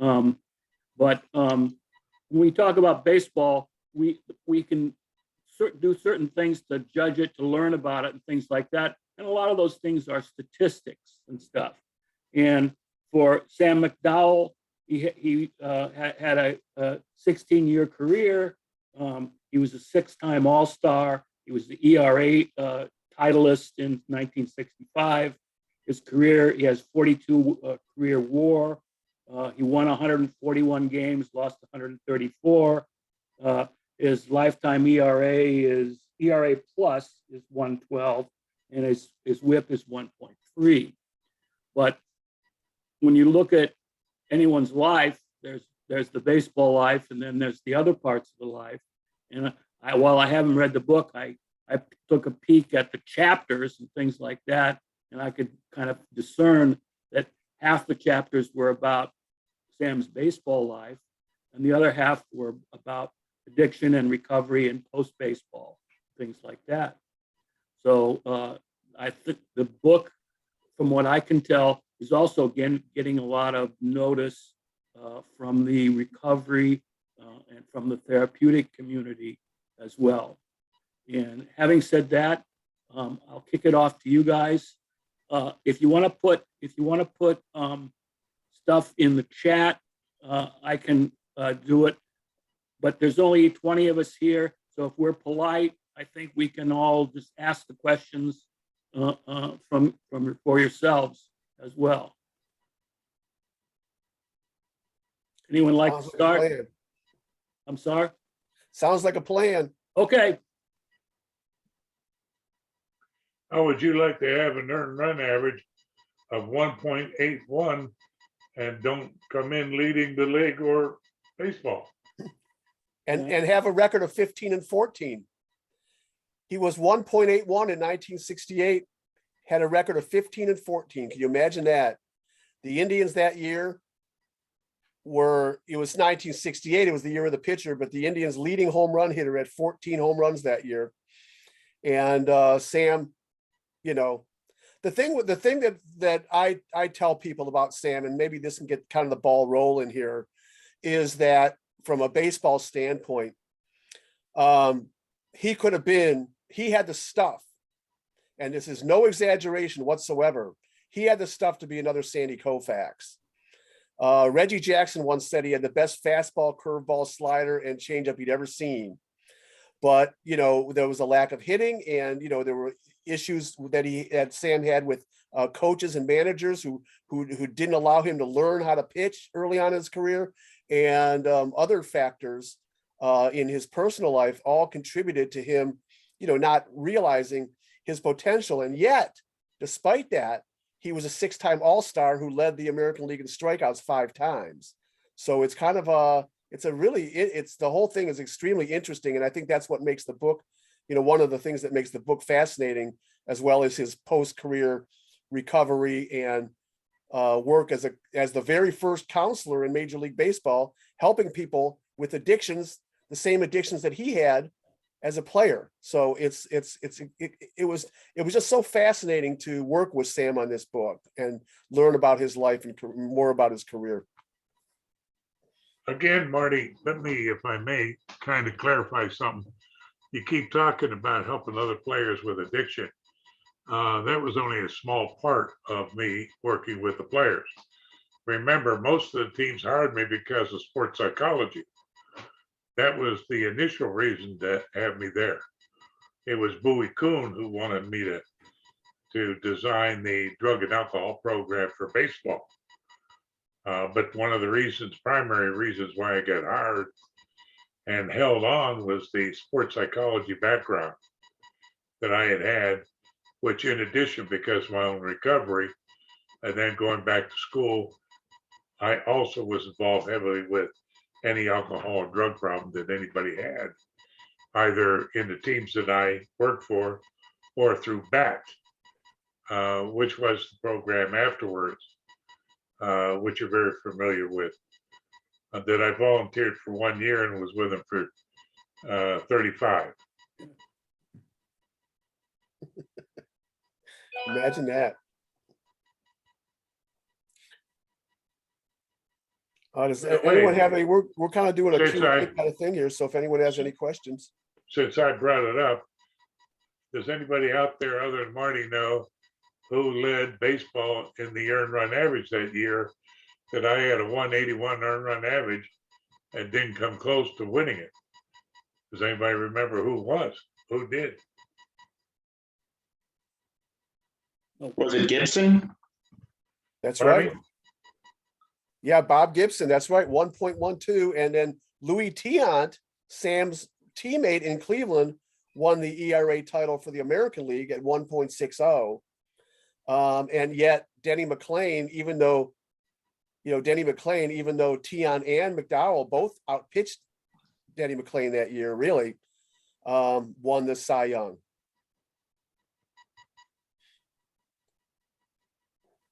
But when we talk about baseball, we can do certain things to judge it, to learn about it, and things like that. And a lot of those things are statistics and stuff. And for Sam McDowell, he had a 16-year career. He was a 6-time All-Star. He was the ERA titleist in 1965. His career, he has 42 career WAR. He won 141 games, lost 134. His lifetime ERA plus is 112, and his WHIP is 1.3. But when you look at anyone's life, there's the baseball life, and then there's the other parts of the life. And while I haven't read the book, I took a peek at the chapters and things like that, and I could kind of discern that half the chapters were about Sam's baseball life, and the other half were about addiction and recovery and post-baseball, things like that. So I think the book, from what I can tell, is also getting a lot of notice from the recovery and from the therapeutic community as well. And having said that, I'll kick it off to you guys. If you want to put stuff in the chat, I can do it. But there's only 20 of us here, so if we're polite, I think we can all just ask the questions for yourselves as well. Anyone like to start? Like I'm sorry? Sounds like a plan. Okay. How would you like to have an earned run average of 1.81 and don't come in leading the league or baseball? And have a record of 15-14. He was 1.81 in 1968, had a record of 15-14. Can you imagine that? The Indians that year it was 1968, it was the year of the pitcher, but the Indians' leading home run hitter had 14 home runs that year. And Sam, you know, the thing that I tell people about Sam, and maybe this can get kind of the ball rolling here, is that from a baseball standpoint, he had the stuff, and this is no exaggeration whatsoever. He had the stuff to be another Sandy Koufax. Reggie Jackson once said he had the best fastball, curveball, slider, and changeup he'd ever seen. But, you know, there was a lack of hitting, and, you know, there were issues that Sam had with coaches and managers who didn't allow him to learn how to pitch early on in his career, and other factors in his personal life all contributed to him, you know, not realizing his potential. And yet, despite that, he was a 6-time All-Star who led the American League in strikeouts 5 times. So it's kind of the whole thing is extremely interesting. And I think that's what makes the book, you know, one of the things that makes the book fascinating, as well as his post-career recovery and work as the very first counselor in Major League Baseball, helping people with addictions, the same addictions that he had as a player. So it was just so fascinating to work with Sam on this book and learn about his life and more about his career. Again, Marty, let me, if I may, kind of clarify something. You keep talking about helping other players with addiction. That was only a small part of me working with the players. Remember, most of the teams hired me because of sports psychology. That was the initial reason to have me there. It was Bowie Kuhn who wanted me to design the drug and alcohol program for baseball. But one of the primary reasons why I got hired and held on was the sports psychology background that I had, which in addition, because of my own recovery and then going back to school, I also was involved heavily with any alcohol or drug problem that anybody had, either in the teams that I worked for or through BAT, which was the program afterwards, which you're very familiar with, that I volunteered for 1 year and was with them for 35. Imagine that. Does By the anyone way, have any, we're kind of doing a since Q&A I- kind of thing here. So if anyone has any questions. since I brought it up, does anybody out there other than Marty know who led baseball in the earned run average that year? That I had a 181 earned run average and didn't come close to winning it. Does anybody remember who it was? Who did? Was it Gibson? That's Pardon right. me? Yeah, Bob Gibson. That's right. 1.12. And then Louis Tiant, Sam's teammate in Cleveland, won the ERA title for the American League at 1.60. And yet Denny McLain, even though Tiant and McDowell both outpitched Denny McLain that year, really, won the Cy Young.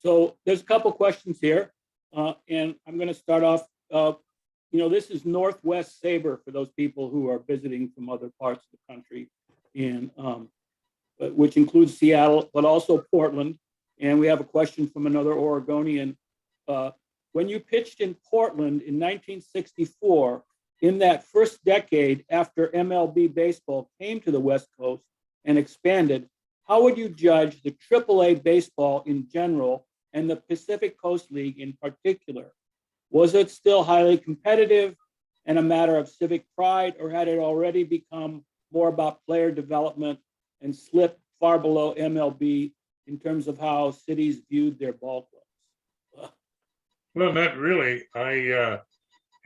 So there's a couple questions here, and I'm going to start off. This is Northwest SABR for those people who are visiting from other parts of the country, and which includes Seattle, but also Portland. And we have a question from another Oregonian. When you pitched in Portland in 1964, in that first decade after MLB baseball came to the West Coast and expanded, how would you judge the AAA baseball in general and the Pacific Coast League in particular? Was it still highly competitive and a matter of civic pride, or had it already become more about player development and slipped far below MLB in terms of how cities viewed their ball clubs? Well, not really. In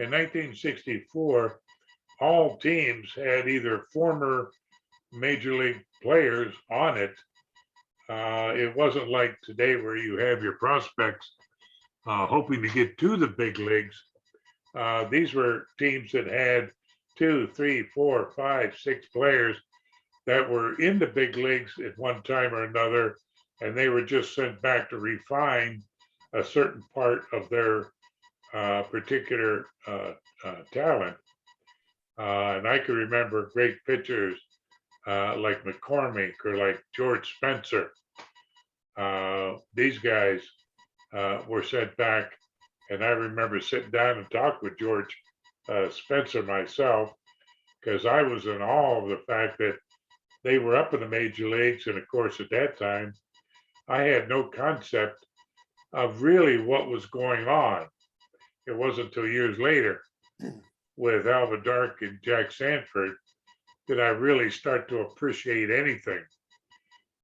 1964, all teams had either former major league players on it. It wasn't like today where you have your prospects hoping to get to the big leagues. These were teams that had 2, 3, 4, 5, 6 players that were in the big leagues at one time or another, and they were just sent back to refine a certain part of their particular talent. And I can remember great pitchers like McCormick or like George Spencer. These guys were sent back, and I remember sitting down and talking with George Spencer myself, because I was in awe of the fact that they were up in the major leagues. And of course, at that time, I had no concept of really what was going on. It wasn't until years later with Alva Dark and Jack Sanford that I really start to appreciate anything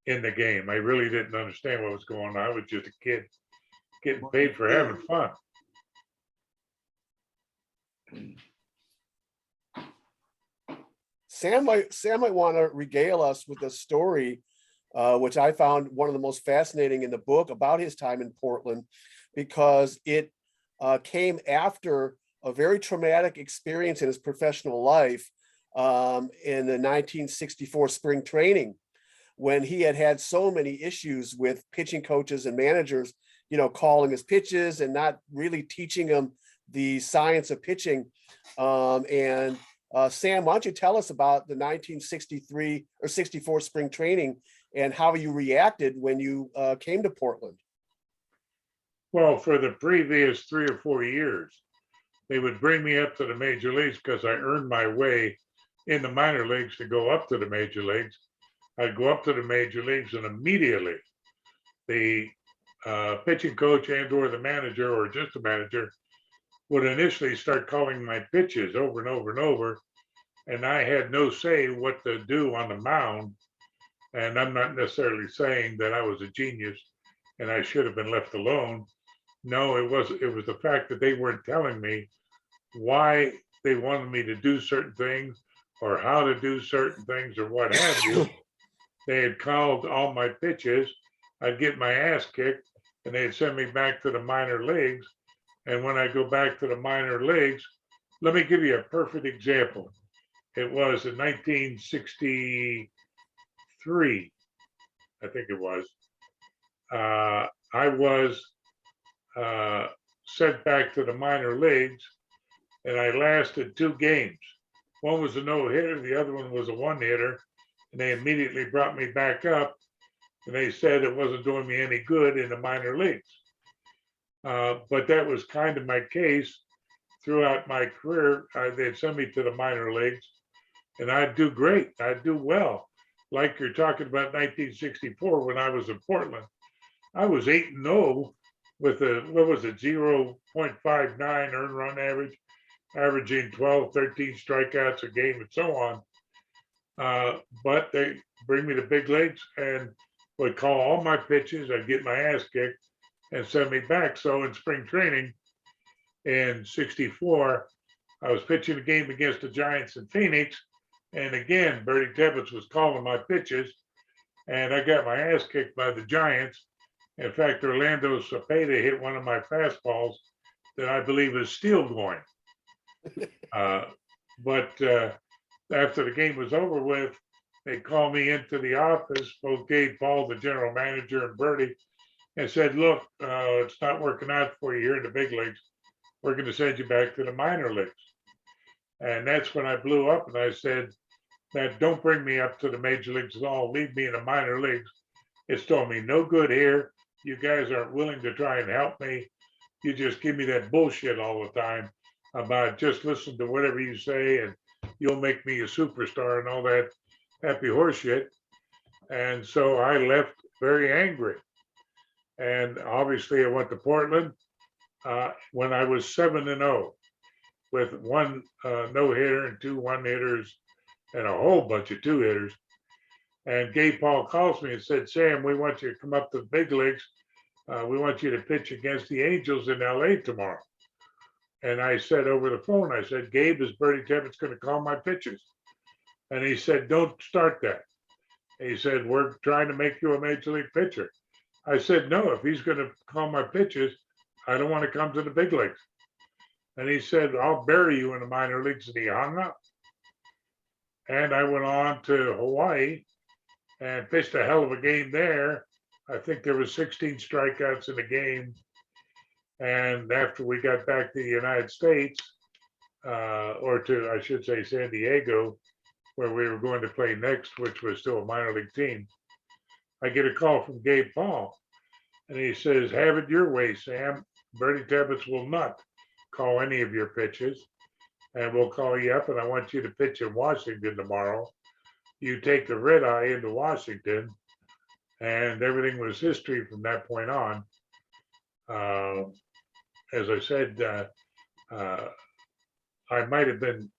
in the game. I really didn't understand what was going on. I was just a kid getting paid for having fun. Sam might want to regale us with a story, which I found one of the most fascinating in the book about his time in Portland, because it came after a very traumatic experience in his professional life in the 1964 spring training, when he had so many issues with pitching coaches and managers, calling his pitches and not really teaching him the science of pitching. Sam, why don't you tell us about the 1963 or 64 spring training and how you reacted when you came to Portland? Well, for the previous 3 or 4 years, they would bring me up to the major leagues because I earned my way in the minor leagues to go up to the major leagues. I'd go up to the major leagues, and immediately the pitching coach and or the manager, or just the manager, would initially start calling my pitches over and over and over. And I had no say what to do on the mound. And I'm not necessarily saying that I was a genius and I should have been left alone. No, it was the fact that they weren't telling me why they wanted me to do certain things or how to do certain things or what have you. They had called all my pitches. I'd get my ass kicked, and they'd send me back to the minor leagues. And when I go back to the minor leagues, let me give you a perfect example. It was in 1963, I think it was. I was sent back to the minor leagues, and I lasted 2 games. One was a no-hitter, the other one was a one-hitter, and they immediately brought me back up, and they said it wasn't doing me any good in the minor leagues. But that was kind of my case, throughout my career, they'd send me to the minor leagues, and I'd do great. I'd do well. Like you're talking about 1964 when I was in Portland, I was 8-0 with a, what was it, 0.59 earned run average, averaging 12, 13 strikeouts a game and so on. But they bring me to big leagues and would call all my pitches. I'd get my ass kicked and send me back. So in spring training in 64, I was pitching a game against the Giants in Phoenix. And again, Bertie Tebbetts was calling my pitches, and I got my ass kicked by the Giants. In fact, Orlando Cepeda hit one of my fastballs that I believe is still going. But after the game was over with, they called me into the office, both Gabe Paul, the general manager, and Bertie, and said, look, it's not working out for you here in the big leagues. We're going to send you back to the minor leagues. And that's when I blew up, and I said, that don't bring me up to the major leagues at all. Leave me in the minor leagues. It's doing me no good here. You guys aren't willing to try and help me. You just give me that bullshit all the time about just listen to whatever you say and you'll make me a superstar and all that happy horse shit. And so I left very angry. And obviously I went to Portland when I was 7-0 with one no-hitter and 2 one-hitters and a whole bunch of 2-hitters. And Gabe Paul calls me and said, Sam, we want you to come up to the big leagues. We want you to pitch against the Angels in LA tomorrow. And I said over the phone, I said, Gabe, is Bertie Tebbetts going to call my pitches? And he said, don't start that. He said, we're trying to make you a major league pitcher. I said, no, if he's going to call my pitches, I don't want to come to the big leagues. And he said, I'll bury you in the minor leagues. And he hung up. And I went on to Hawaii and pitched a hell of a game there. I think there was 16 strikeouts in the game. And after we got back to the United States, or to, I should say, San Diego, where we were going to play next, which was still a minor league team, I get a call from Gabe Paul. And he says, have it your way, Sam. Bertie Tebbetts will not call any of your pitches. And we'll call you up, and I want you to pitch in Washington tomorrow. You take the red eye into Washington, and everything was history from that point on. As I said, I might have been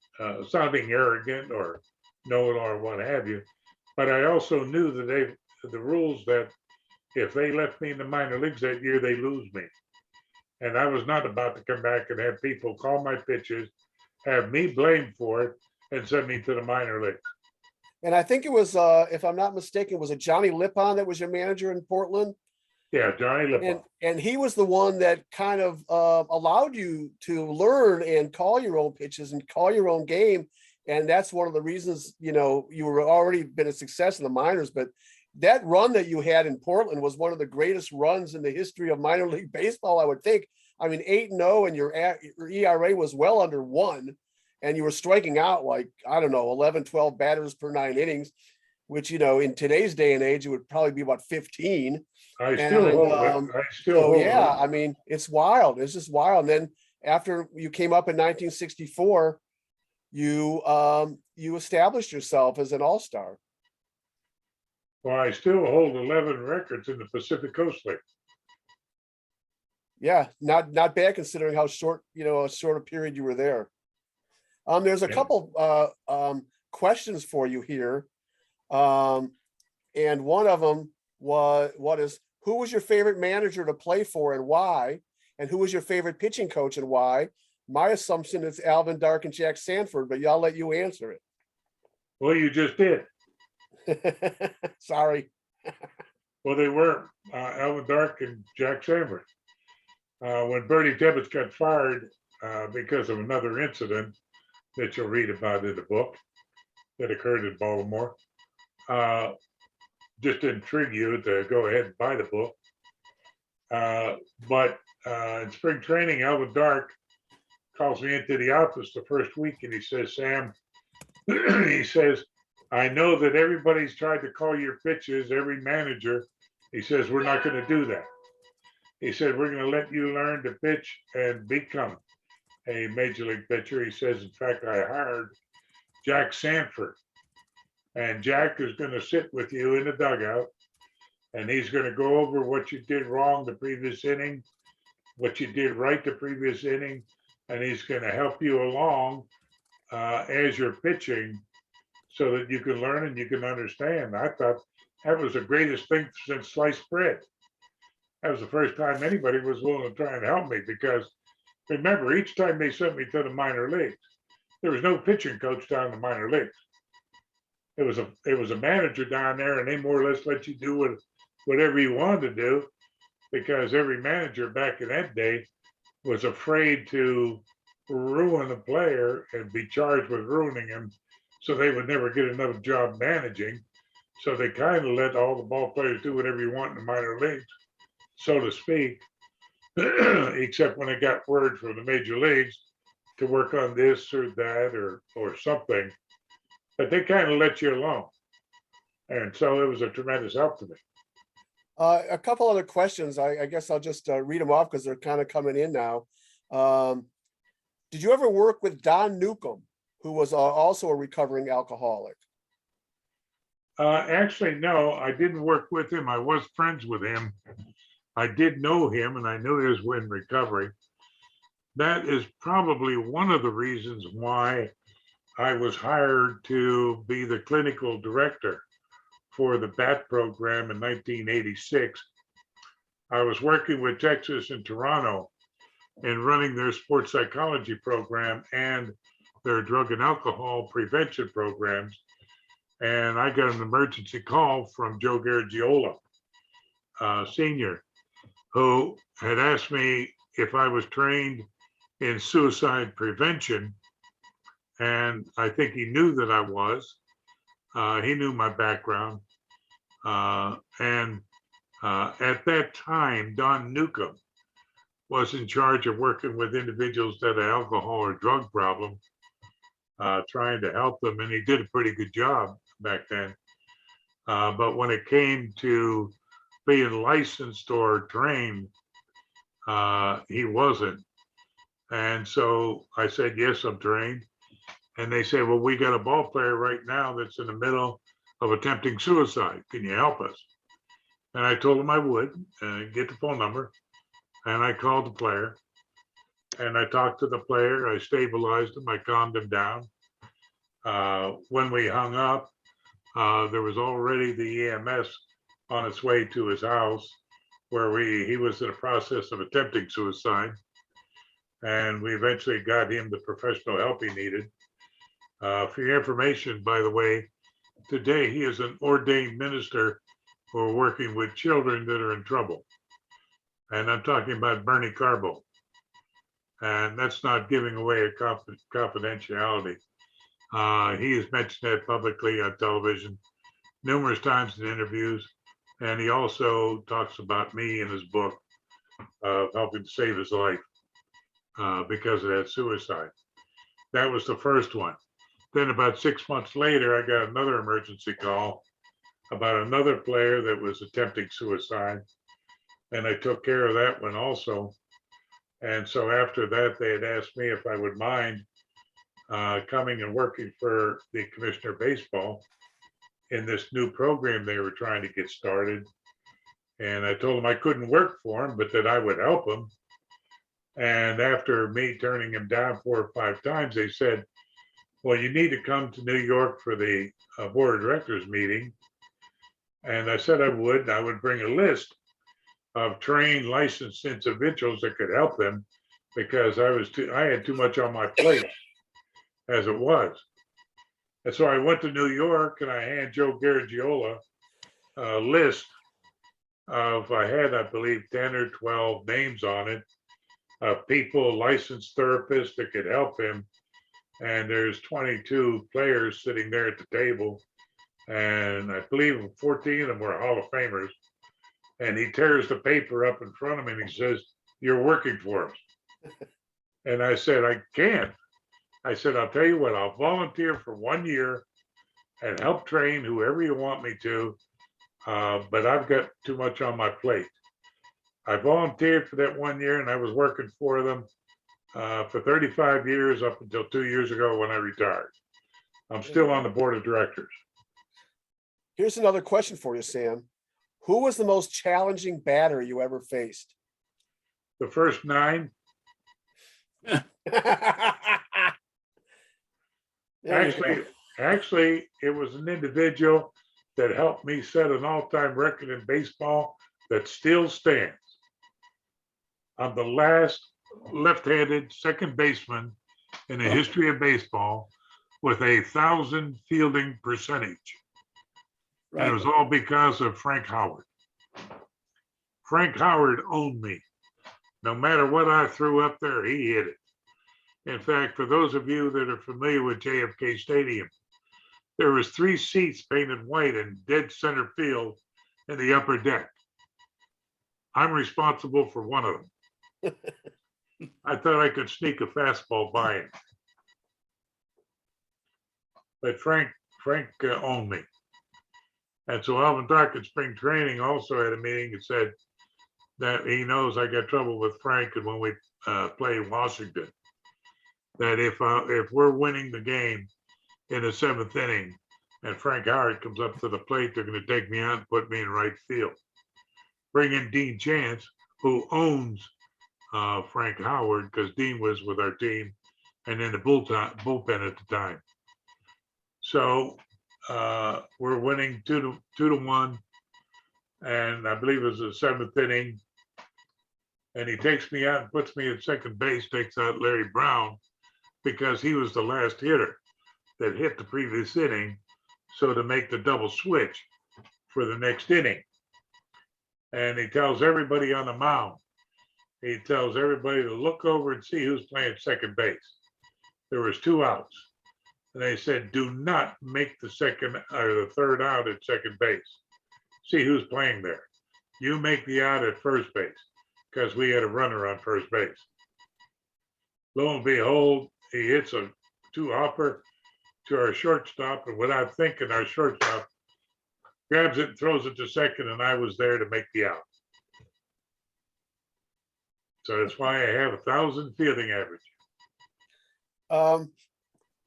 sounding arrogant or know-it-all or what have you, but I also knew that the rules that if they left me in the minor leagues that year, they lose me. And I was not about to come back and have people call my pitches, have me blamed for it, and send me to the minor leagues. And I think it was, if I'm not mistaken, was it Johnny Lippon that was your manager in Portland? Yeah, Johnny Lippon. And he was the one that kind of allowed you to learn and call your own pitches and call your own game. And that's one of the reasons, you know, you were already been a success in the minors, but that run that you had in Portland was one of the greatest runs in the history of minor league baseball, I would think. I mean, 8-0 and your ERA was well under 1, and you were striking out like, I don't know, 11, 12 batters per 9 innings, which, you know, in today's day and age, it would probably be about 15. I still yeah, I mean, it's wild. It's just wild. And then after you came up in 1964, you established yourself as an all-star. Well, I still hold 11 records in the Pacific Coast League. Yeah, not bad considering how short, you know, a short a period you were there. There's a couple questions for you here. And one of them was, who was your favorite manager to play for and why? And who was your favorite pitching coach and why? My assumption is Alvin Dark and Jack Sanford, but I'll let you answer it. Well, you just did. Sorry. Well, they were Alvin Dark and Jack Sanford. When Bertie Tebbetts got fired because of another incident that you'll read about in the book that occurred in Baltimore, just to intrigue you to go ahead and buy the book. But in spring training, Alvin Dark calls me into the office the first week and he says, Sam, he says, I know that everybody's tried to call your pitches, every manager. He says, we're not going to do that. He said, we're going to let you learn to pitch and become. a major league pitcher. He says, in fact, I hired Jack Sanford, and Jack is going to sit with you in the dugout, and he's going to go over what you did wrong the previous inning, what you did right the previous inning, and he's going to help you along as you're pitching so that you can learn and you can understand. I thought that was the greatest thing since sliced bread. That was the first time anybody was willing to try and help me, because remember, each time they sent me to the minor leagues, there was no pitching coach down in the minor leagues. It was a manager down there, and they more or less let you do whatever you wanted to do, because every manager back in that day was afraid to ruin a player and be charged with ruining him, so they would never get another job managing. So they kind of let all the ball players do whatever you want in the minor leagues, so to speak, except when they got word from the major leagues to work on this or that or something. But they kind of let you alone. And so it was a tremendous help to me. A couple other questions. I guess I'll just read them off because they're kind of coming in now. Did you ever work with Don Nukem, who was also a recovering alcoholic? Actually, no, I didn't work with him. I was friends with him. I did know him, and I knew he was in recovery. That is probably one of the reasons why I was hired to be the clinical director for the BAT program in 1986. I was working with Texas and Toronto and running their sports psychology program and their drug and alcohol prevention programs. And I got an emergency call from Joe Garagiola, Sr., who had asked me if I was trained in suicide prevention. And I think he knew that I was. He knew my background. And at that time, Don Nukem was in charge of working with individuals that had alcohol or drug problem, trying to help them. And he did a pretty good job back then. But when it came to being licensed or trained, he wasn't. And so I said, yes, I'm trained. And they said, well, we got a ball player right now that's in the middle of attempting suicide. Can you help us? And I told him I would, get the phone number. And I called the player and I talked to the player. I stabilized him. I calmed him down. When we hung up, there was already the EMS on its way to his house, where he was in the process of attempting suicide. And we eventually got him the professional help he needed. For your information, by the way, today he is an ordained minister for working with children that are in trouble. And I'm talking about Bernie Carbo. And that's not giving away a confidentiality. He has mentioned that publicly on television numerous times in interviews. And he also talks about me in his book of helping to save his life because of that suicide. That was the first one. Then about 6 months later, I got another emergency call about another player that was attempting suicide. And I took care of that one also. And so after that, they had asked me if I would mind coming and working for the Commissioner of Baseball in this new program they were trying to get started. And I told them I couldn't work for him, but that I would help him. And after me turning him down 4 or 5 times, they said, well, you need to come to New York for the board of directors meeting. And I said I would bring a list of trained, licensed individuals that could help them, because I had too much on my plate as it was. And so I went to New York and I had Joe Garagiola a list of, I believe, 10 or 12 names on it of people, licensed therapists that could help him. And there's 22 players sitting there at the table. And I believe 14 of them were Hall of Famers. And he tears the paper up in front of me and he says, you're working for us. And I said, I can't. I said, I'll tell you what, I'll volunteer for 1 year and help train whoever you want me to. But I've got too much on my plate. I volunteered for that 1 year and I was working for them. for 35 years up until 2 years ago when I retired. I'm still on the board of directors. Here's another question for you, Sam. Who was the most challenging batter you ever faced? The first 9, actually, it was an individual that helped me set an all-time record in baseball that still stands. I'm the last left-handed second baseman in the history of baseball with 1,000 fielding percentage. And it was all because of Frank Howard. Frank Howard owned me. No matter what I threw up there, he hit it. In fact, for those of you that are familiar with Rfk Stadium, there was 3 seats painted white in dead center field in the upper deck. I'm responsible for one of them. I thought I could sneak a fastball by him. But Frank owned me. And so Alvin Dock at spring training also had a meeting and said that he knows I got trouble with Frank, and when we play Washington, that if we're winning the game in the 7th inning and Frank Howard comes up to the plate, they're going to take me out and put me in right field. Bring in Dean Chance, who owns Frank Howard, because Dean was with our team and in the bullpen at the time. So we're winning 2-1, and I believe it was the 7th inning. And he takes me out and puts me at second base, takes out Larry Brown, because he was the last hitter that hit the previous inning. So to make the double switch for the next inning. And he tells everybody on the mound, he tells everybody to look over and see who's playing second base. There was 2 outs. And they said, do not make the second or the third out at second base. See who's playing there. You make the out at first base, because we had a runner on first base. Lo and behold, he hits a 2-hopper to our shortstop, and without thinking, our shortstop grabs it and throws it to second, and I was there to make the out. So that's why I have 1,000 fielding average.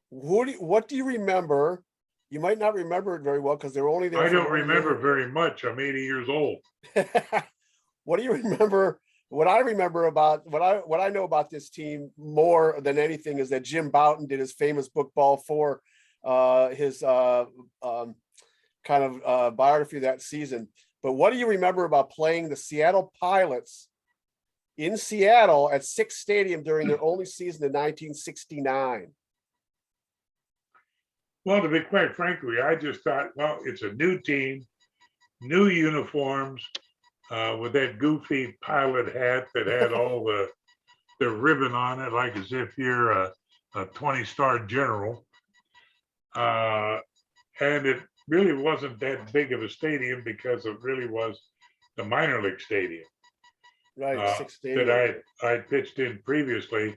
What do you remember? You might not remember it very well because they were only there. I don't remember very much. I'm 80 years old. What do you remember? What I remember about what I know about this team more than anything is that Jim Bouton did his famous book Ball 4, his kind of biography of that season. But what do you remember about playing the Seattle Pilots in Seattle at Sick Stadium during their only season in 1969? Well, to be quite frankly, I just thought, well, it's a new team, new uniforms, with that goofy pilot hat that had all the ribbon on it, like as if you're a 20-star general. And it really wasn't that big of a stadium because it really was the minor league stadium. Right, Sick Stadium. That I pitched in previously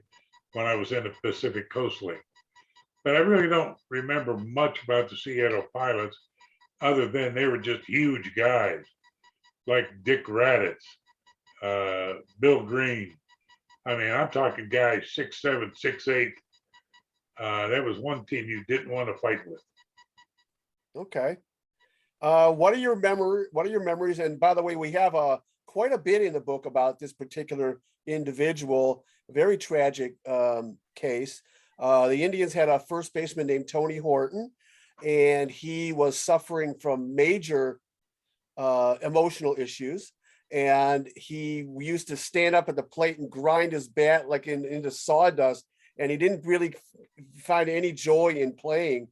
when I was in the Pacific Coast League. But I really don't remember much about the Seattle Pilots, other than they were just huge guys, like Dick Raditz, Bill Green. I mean, I'm talking guys 6'7", 6'8". That was one team you didn't want to fight with. Okay. What are your memories? And by the way, we have quite a bit in the book about this particular individual, very tragic case. The Indians had a first baseman named Tony Horton, and he was suffering from major emotional issues. And he used to stand up at the plate and grind his bat like into sawdust. And he didn't really find any joy in playing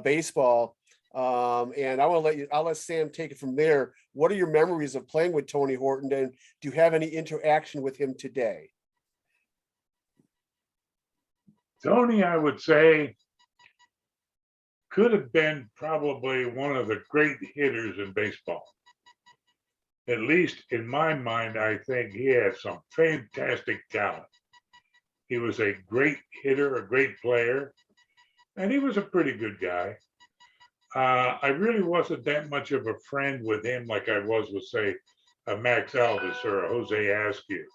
baseball. And I'll let Sam take it from there. What are your memories of playing with Tony Horton? And do you have any interaction with him today? Tony, I would say, could have been probably one of the great hitters in baseball. At least in my mind, I think he had some fantastic talent. He was a great hitter, a great player, and he was a pretty good guy. I really wasn't that much of a friend with him like I was with, say, a Max Alvis or a Jose Askew.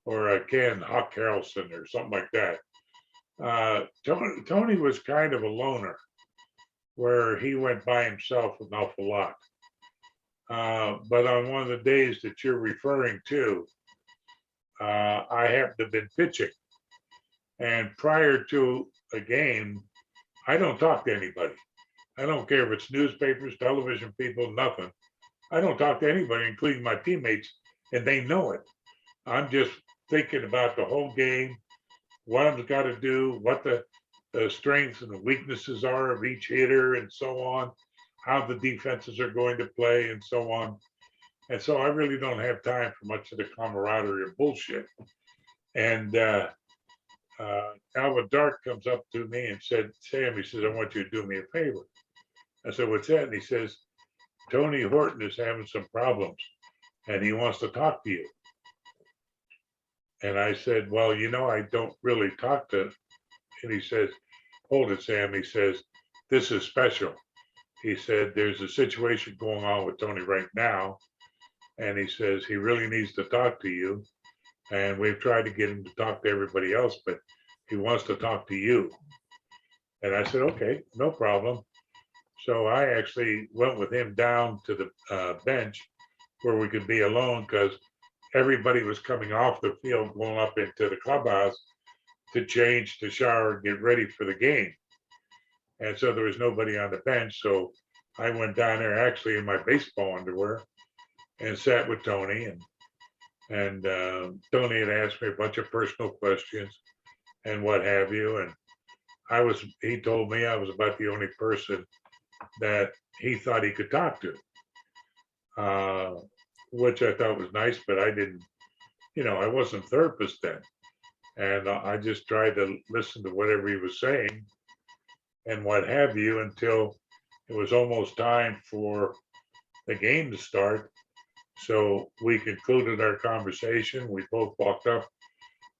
or Ken Huck Harrelson or something like that. Tony was kind of a loner, where he went by himself an awful lot. But on one of the days that you're referring to, I happened to have been pitching. And prior to a game, I don't talk to anybody. I don't care if it's newspapers, television people, nothing. I don't talk to anybody, including my teammates, and they know it. I'm just thinking about the whole game, what I've got to do, what the strengths and the weaknesses are of each hitter and so on, how the defenses are going to play and so on. And so I really don't have time for much of the camaraderie or bullshit. And Alvin Dark comes up to me and said, Sam, he says, I want you to do me a favor. I said, what's that? And he says, Tony Horton is having some problems and he wants to talk to you. And I said, well, you know, I don't really talk to, and he says, hold it, Sam. He says, this is special. He said, there's a situation going on with Tony right now. And he says, he really needs to talk to you. And we've tried to get him to talk to everybody else, but he wants to talk to you. And I said, okay, no problem. So I actually went with him down to the bench where we could be alone, because everybody was coming off the field, going up into the clubhouse to change, to shower, get ready for the game. And so there was nobody on the bench. So I went down there actually in my baseball underwear and sat with Tony. And Tony had asked me a bunch of personal questions and what have you. And he told me I was about the only person that he thought he could talk to, which I thought was nice, but I didn't, I wasn't a therapist then. And I just tried to listen to whatever he was saying and what have you until it was almost time for the game to start. So we concluded our conversation. We both walked up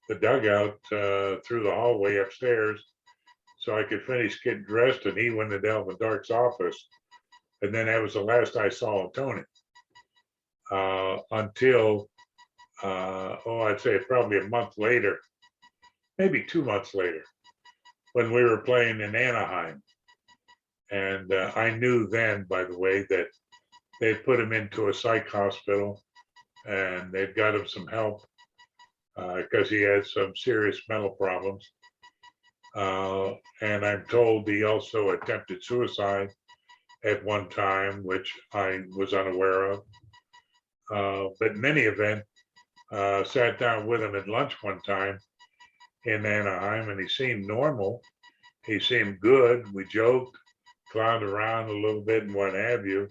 the dugout through the hallway upstairs so I could finish getting dressed, and he went to Alvin Dark's office. And then that was the last I saw of Tony until, I'd say probably a month later, maybe 2 months later, when we were playing in Anaheim. And I knew then, by the way, that they put him into a psych hospital and they'd got him some help because he had some serious mental problems. And I'm told he also attempted suicide at one time, which I was unaware of. But in any event, sat down with him at lunch one time in Anaheim, and he seemed normal. He seemed good. We joked, clowned around a little bit and what have you.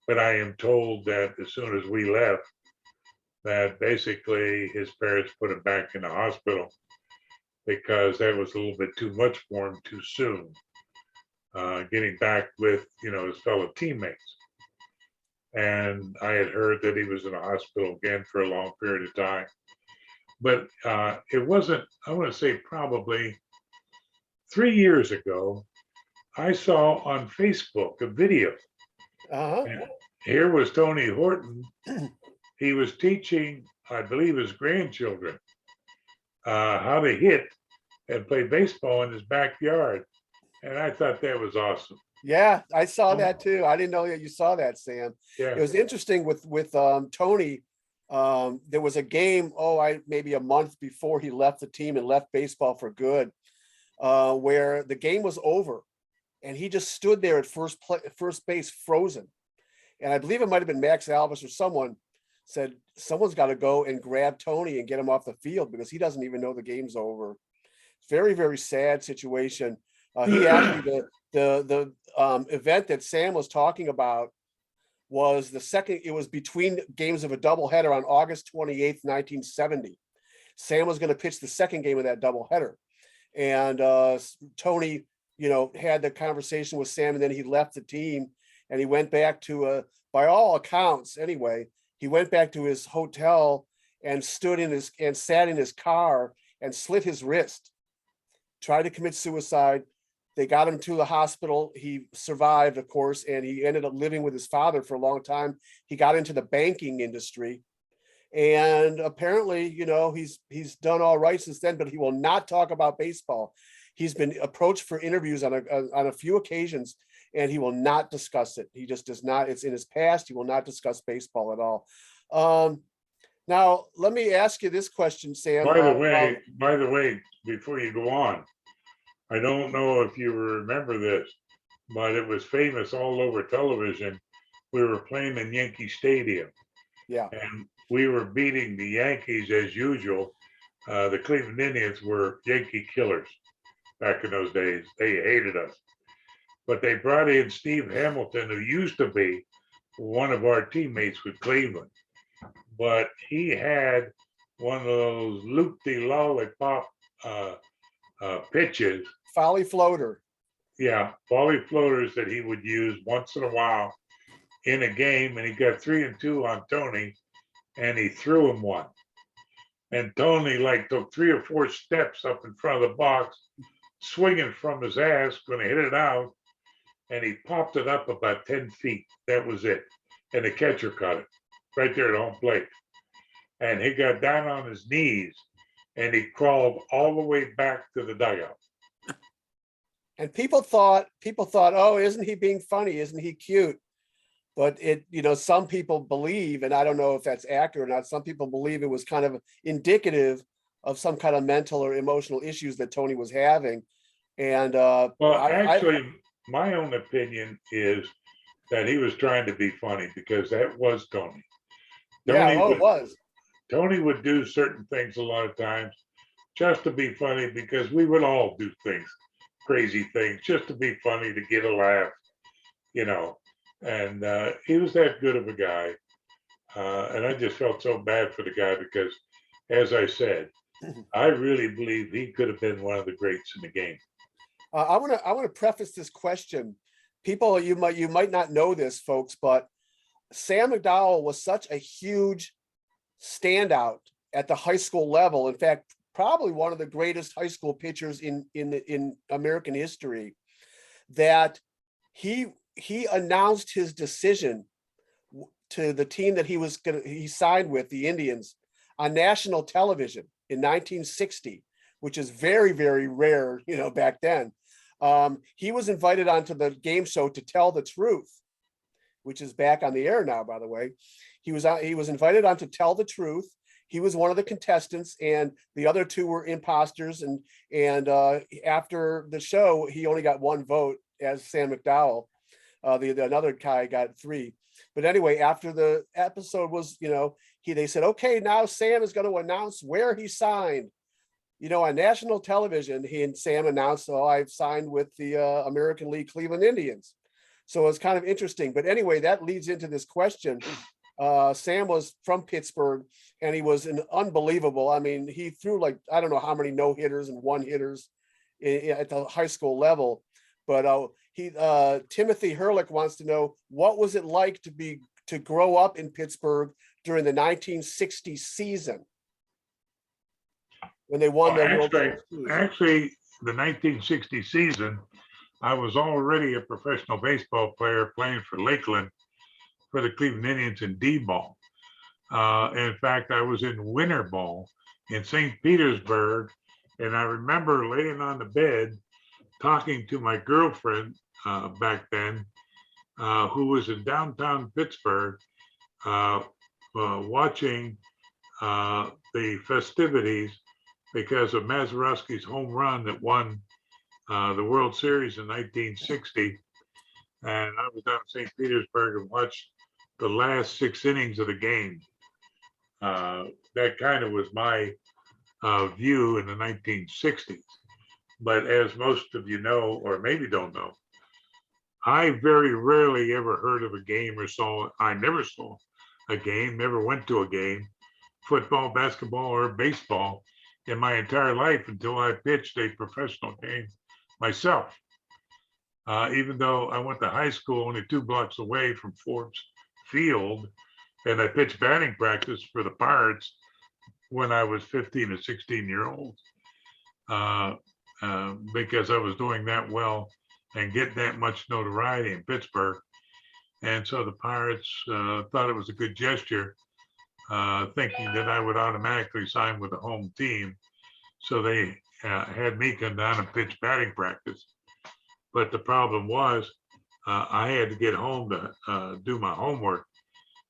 But I am told that as soon as we left, that basically his parents put him back in the hospital because that was a little bit too much for him too soon, getting back with, his fellow teammates. And I had heard that he was in a hospital again for a long period of time. But it wasn't, I want to say probably 3 years ago, I saw on Facebook a video. And here was Tony Horton. He was teaching, I believe, his grandchildren how to hit and play baseball in his backyard. And I thought that was awesome. Yeah, I saw that too. I didn't know that you saw that, Sam. Yeah. It was interesting with Tony. There was a game, maybe a month before he left the team and left baseball for good, where the game was over and he just stood there at first base frozen. And I believe it might have been Max Alvis or someone said, someone's got to go and grab Tony and get him off the field because he doesn't even know the game's over. Very, very sad situation. He actually, the event that Sam was talking about was it was between games of a doubleheader on August 28th, 1970. Sam was going to pitch the second game of that doubleheader. And Tony, had the conversation with Sam, and then he left the team and he went back to, by all accounts anyway, he went back to his hotel and sat in his car and slit his wrist, tried to commit suicide. They got him to the hospital. He survived, of course, and he ended up living with his father for a long time. He got into the banking industry. And apparently, he's done all right since then, but he will not talk about baseball. He's been approached for interviews on a few occasions, and he will not discuss it. He just does not. It's in his past. He will not discuss baseball at all. Now, let me ask you this question, Sam. By the way, before you go on, I don't know if you remember this, but it was famous all over television. We were playing in Yankee Stadium. Yeah. And we were beating the Yankees as usual. The Cleveland Indians were Yankee killers back in those days. They hated us. But they brought in Steve Hamilton, who used to be one of our teammates with Cleveland. But he had one of those loop-de-lollipop pitches. Folly floater. Yeah, volley floaters that he would use once in a while in a game, and he got 3-2 on Tony, and he threw him one. And Tony took 3 or 4 steps up in front of the box, swinging from his ass, going to hit it out, and he popped it up about 10 feet. That was it. And the catcher caught it right there at home plate. And he got down on his knees, and he crawled all the way back to the dugout. And people thought, oh, isn't he being funny? Isn't he cute? But some people believe, and I don't know if that's accurate or not, some people believe it was kind of indicative of some kind of mental or emotional issues that Tony was having. And my own opinion is that he was trying to be funny, because that was Tony. It was. Tony would do certain things a lot of times just to be funny, because we would all do things, crazy things, just to be funny, to get a laugh, And he was that good of a guy. And I just felt so bad for the guy, because, as I said, I really believe he could have been one of the greats in the game. I want to preface this question. People, you might not know this, folks, but Sam McDowell was such a huge standout at the high school level. In fact, probably one of the greatest high school pitchers in American history, that he announced his decision to the team that he signed with, the Indians, on national television in 1960, which is very, very rare, back then. He was invited onto the game show To Tell the Truth, which is back on the air now, by the way. He was invited on To Tell the Truth. He was one of the contestants, and the other 2 were imposters. And after the show, he only got 1 vote as Sam McDowell. Another guy got 3. But anyway, after the episode was, they said, okay, now Sam is going to announce where he signed. On national television, Sam announced, I've signed with the American League Cleveland Indians. So it's kind of interesting. But anyway, that leads into this question. Sam was from Pittsburgh, and he was an unbelievable. I mean, he threw I don't know how many no-hitters and one-hitters at the high school level. But Timothy Hurlick wants to know, what was it like to grow up in Pittsburgh during the 1960 season when they won the World Series? Actually, the 1960 season, I was already a professional baseball player playing for Lakeland for the Cleveland Indians in D-ball. In fact, I was in winter ball in St. Petersburg, and I remember laying on the bed talking to my girlfriend back then, who was in downtown Pittsburgh, watching the festivities because of Mazeroski's home run that won the World Series in 1960. And I was down in St. Petersburg and watched the last 6 innings of the game. That kind of was my view in the 1960s. But as most of you know, or maybe don't know, I very rarely ever heard of a game I never saw a game, never went to a game, football, basketball, or baseball in my entire life until I pitched a professional game myself. Even though I went to high school only 2 blocks away from Forbes Field, and I pitched batting practice for the Pirates when I was 15 or 16-year-old. Because I was doing that well and getting that much notoriety in Pittsburgh. And so the Pirates thought it was a good gesture thinking that I would automatically sign with the home team. So they had me come down and pitch batting practice. But the problem was I had to get home to do my homework.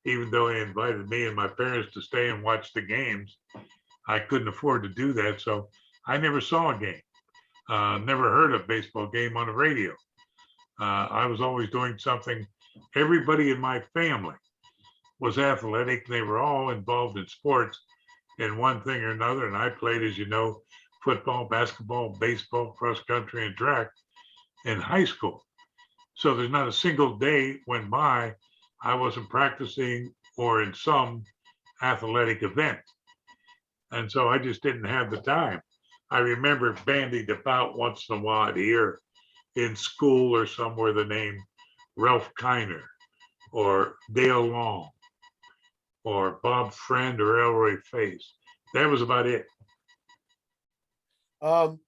Even though they invited me and my parents to stay and watch the games, I couldn't afford to do that. So I never saw a game, never heard a baseball game on the radio. I was always doing something. Everybody in my family was athletic. They were all involved in sports in one thing or another. And I played, as you know, football, basketball, baseball, cross country, and track in high school. So there's not a single day went by I wasn't practicing or in some athletic event. And so I just didn't have the time. I remember bandied about once in a while to hear in school or somewhere the name Ralph Kiner or Dale Long or Bob Friend or Elroy Face. That was about it. And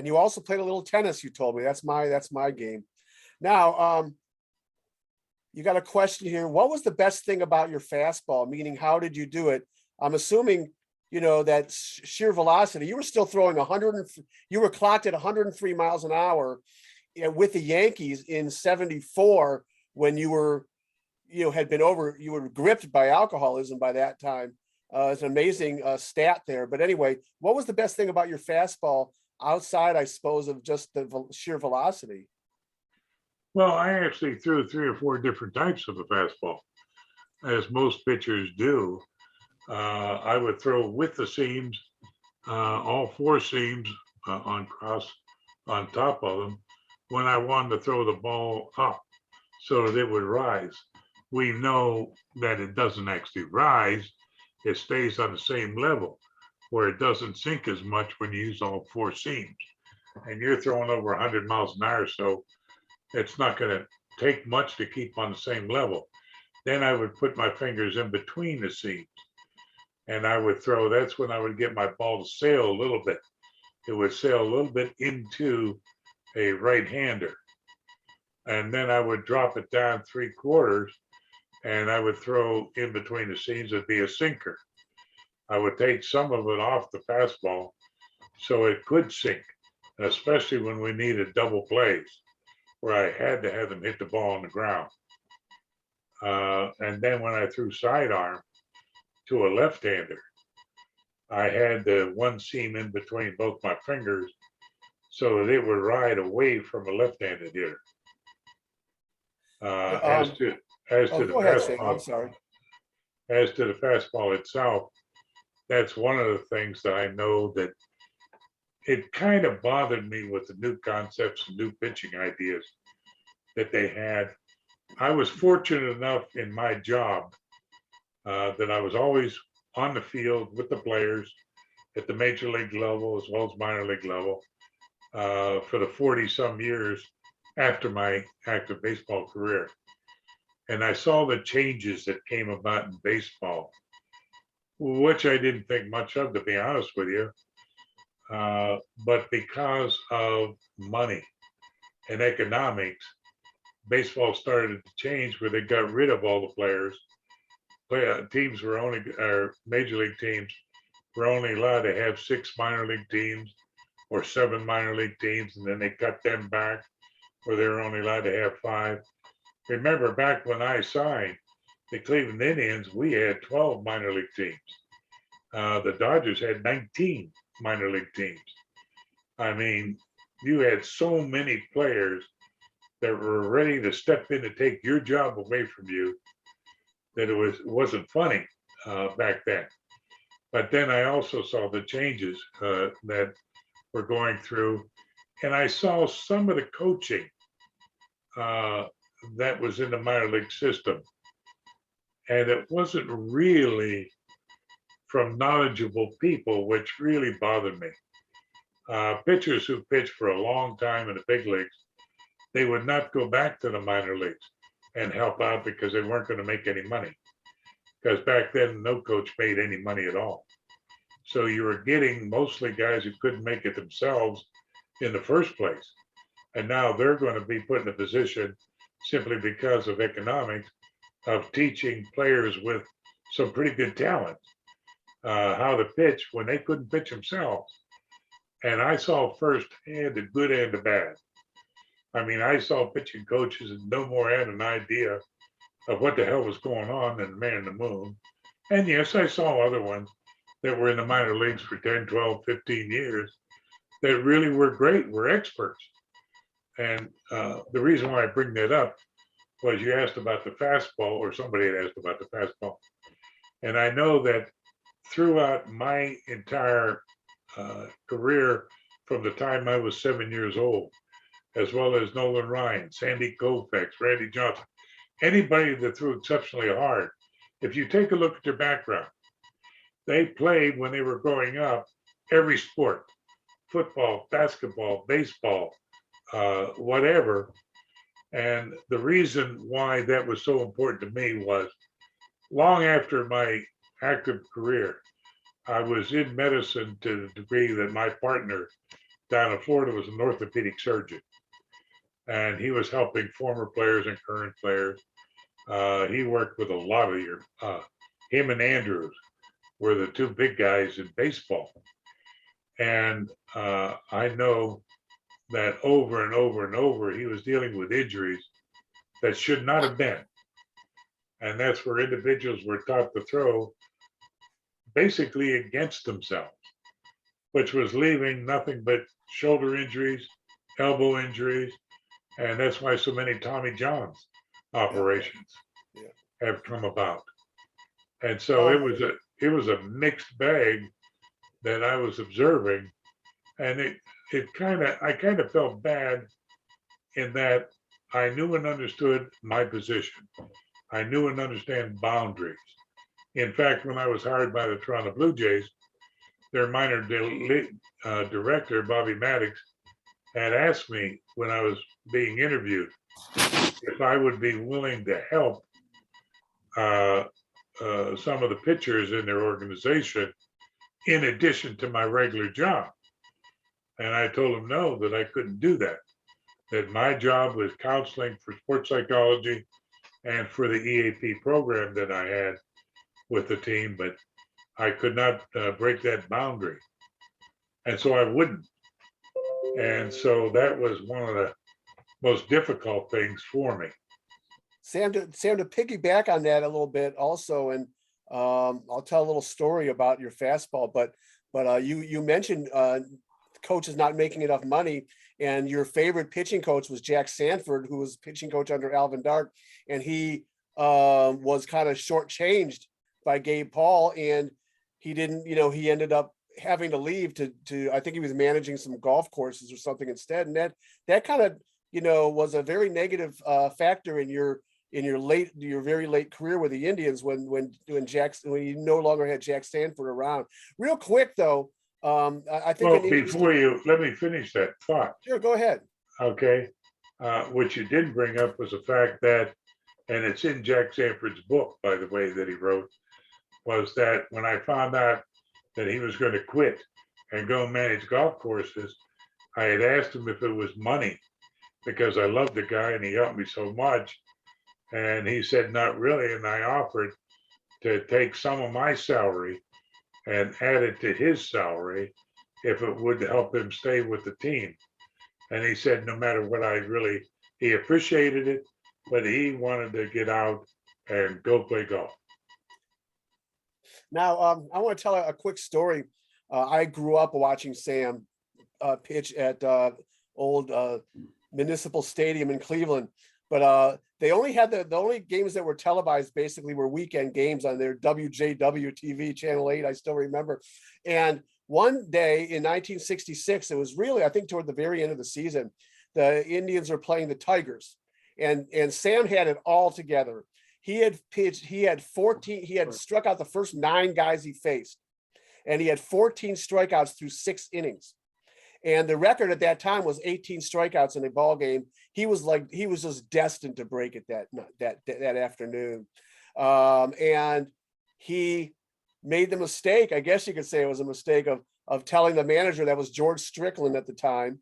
you also played a little tennis, you told me. That's my game. Now, you got a question here. What was the best thing about your fastball? Meaning, how did you do it? I'm assuming, that sheer velocity. You were still throwing you were clocked at 103 miles an hour with the Yankees in '74 when you were, you were gripped by alcoholism by that time. It's an amazing stat there. But anyway, what was the best thing about your fastball outside, I suppose, of just the sheer velocity? Well, I actually threw 3 or 4 different types of a fastball, as most pitchers do. I would throw with the seams, all 4 seams on top of them when I wanted to throw the ball up so that it would rise. We know that it doesn't actually rise. It stays on the same level where it doesn't sink as much when you use all 4 seams. And you're throwing over 100 miles an hour, so it's not going to take much to keep on the same level. Then I would put my fingers in between the seams and I would throw. That's when I would get my ball to sail a little bit. It would sail a little bit into a right-hander. And then I would drop it down 3/4 and I would throw in between the seams. It'd be a sinker. I would take some of it off the fastball so it could sink, especially when we needed double plays, where I had to have them hit the ball on the ground. And then when I threw sidearm to a left-hander, I had the 1 seam in between both my fingers so that it would ride away from a left-handed hitter. As to the fastball, I'm sorry. As to the fastball itself, that's one of the things that I know that it kind of bothered me with the new concepts and new pitching ideas that they had. I was fortunate enough in my job that I was always on the field with the players at the major league level as well as minor league level for the 40-some years after my active baseball career. And I saw the changes that came about in baseball, which I didn't think much of, to be honest with you. But because of money and economics, baseball started to change where they got rid of all the players. Teams were only, or major league teams were only allowed to have 6 minor league teams or 7 minor league teams, and then they cut them back where they were only allowed to have 5. Remember back when I signed the Cleveland Indians, we had 12 minor league teams. The Dodgers had 19 minor league teams. I mean, you had so many players that were ready to step in to take your job away from you that it wasn't funny back then. But then I also saw the changes that we're going through, and I saw some of the coaching that was in the minor league system, and it wasn't really from knowledgeable people, which really bothered me. Pitchers who pitched for a long time in the big leagues, they would not go back to the minor leagues and help out because they weren't going to make any money. Because back then, no coach made any money at all. So you were getting mostly guys who couldn't make it themselves in the first place. And now they're going to be put in a position simply because of economics of teaching players with some pretty good talent, how to pitch when they couldn't pitch themselves. And I saw firsthand the good and the bad. I mean, I saw pitching coaches and no more had an idea of what the hell was going on than the man in the moon. And yes, I saw other ones that were in the minor leagues for 10, 12, 15 years that really were great, were experts. And the reason why I bring that up was you asked about the fastball, or somebody had asked about the fastball. And I know that throughout my entire career, from the time I was 7 years old, as well as Nolan Ryan, Sandy Koufax, Randy Johnson, anybody that threw exceptionally hard, if you take a look at their background, they played when they were growing up every sport, football, basketball, baseball, whatever. And the reason why that was so important to me was long after my active career, I was in medicine to the degree that my partner down in Florida was an orthopedic surgeon. And he was helping former players and current players. He worked with a lot of him and Andrews were the two big guys in baseball. And I know that over and over and over, he was dealing with injuries that should not have been. And that's where individuals were taught to throw basically against themselves, which was leaving nothing but shoulder injuries, elbow injuries. And that's why so many Tommy John's operations have come about. And so it was a mixed bag that I was observing. And I kind of felt bad in that I knew and understood my position. I knew and understand boundaries. In fact, when I was hired by the Toronto Blue Jays, their minor director, Bobby Maddox, had asked me when I was being interviewed if I would be willing to help some of the pitchers in their organization in addition to my regular job. And I told him no, that I couldn't do that, that my job was counseling for sports psychology and for the EAP program that I had with the team, but I could not break that boundary. And so I wouldn't. And so that was one of the most difficult things for me. Sam, to piggyback on that a little bit also, and I'll tell a little story about your fastball, but you mentioned coaches not making enough money, and your favorite pitching coach was Jack Sanford, who was pitching coach under Alvin Dark, and he was kind of shortchanged by Gabe Paul, and he didn't, he ended up having to leave to I think he was managing some golf courses or something instead, and that kind of was a very negative factor in your very late career with the Indians when you no longer had Jack Sanford around. Real quick though, I think. Well, before you let me finish that thought. Sure, go ahead. Okay, what you did bring up was the fact that, and it's in Jack Sanford's book, by the way, that he wrote, was that when I found out that he was going to quit and go manage golf courses, I had asked him if it was money, because I loved the guy and he helped me so much. And he said, not really. And I offered to take some of my salary and add it to his salary if it would help him stay with the team. And he said, no matter what, he appreciated it, but he wanted to get out and go play golf. Now, I want to tell a quick story. I grew up watching Sam pitch at old Municipal Stadium in Cleveland, but they only had the only games that were televised basically were weekend games on their WJW TV, Channel 8, I still remember. And one day in 1966, it was really, I think toward the very end of the season, the Indians were playing the Tigers, and Sam had it all together. He had pitched, he had struck out the first 9 guys he faced, and he had 14 strikeouts through 6 innings. And the record at that time was 18 strikeouts in a ball game. He was just destined to break it that afternoon. And he made the mistake, I guess you could say it was a mistake, of telling the manager, that was George Strickland at the time,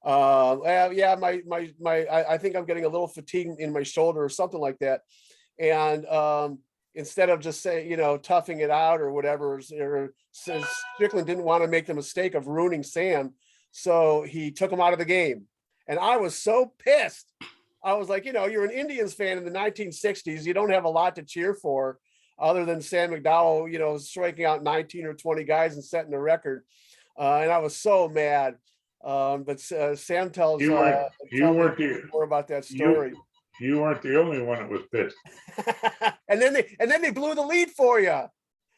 I think I'm getting a little fatigue in my shoulder or something like that. And instead of just saying, toughing it out or whatever, or says Gitlin didn't want to make the mistake of ruining Sam. So he took him out of the game. And I was so pissed. I was like, you're an Indians fan in the 1960s. You don't have a lot to cheer for other than Sam McDowell, striking out 19 or 20 guys and setting a record. And I was so mad. But Sam tells You weren't more about that story. You weren't the only one that was pissed. and then they blew the lead for you.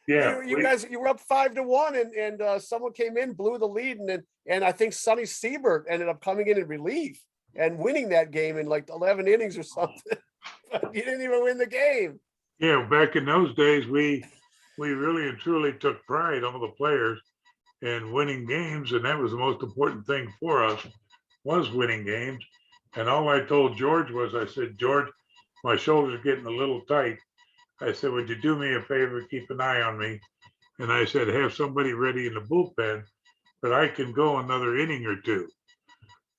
Yeah, you guys, you were up 5-1, and someone came in, blew the lead, and I think Sonny Siebert ended up coming in relief and winning that game in like 11 innings or something. But you didn't even win the game. Yeah, back in those days, we really and truly took pride, all the players, in winning games, and that was the most important thing for us, was winning games. And all I told George was, I said, George, my shoulders are getting a little tight. I said, would you do me a favor, keep an eye on me? And I said, have somebody ready in the bullpen, but I can go another inning or two.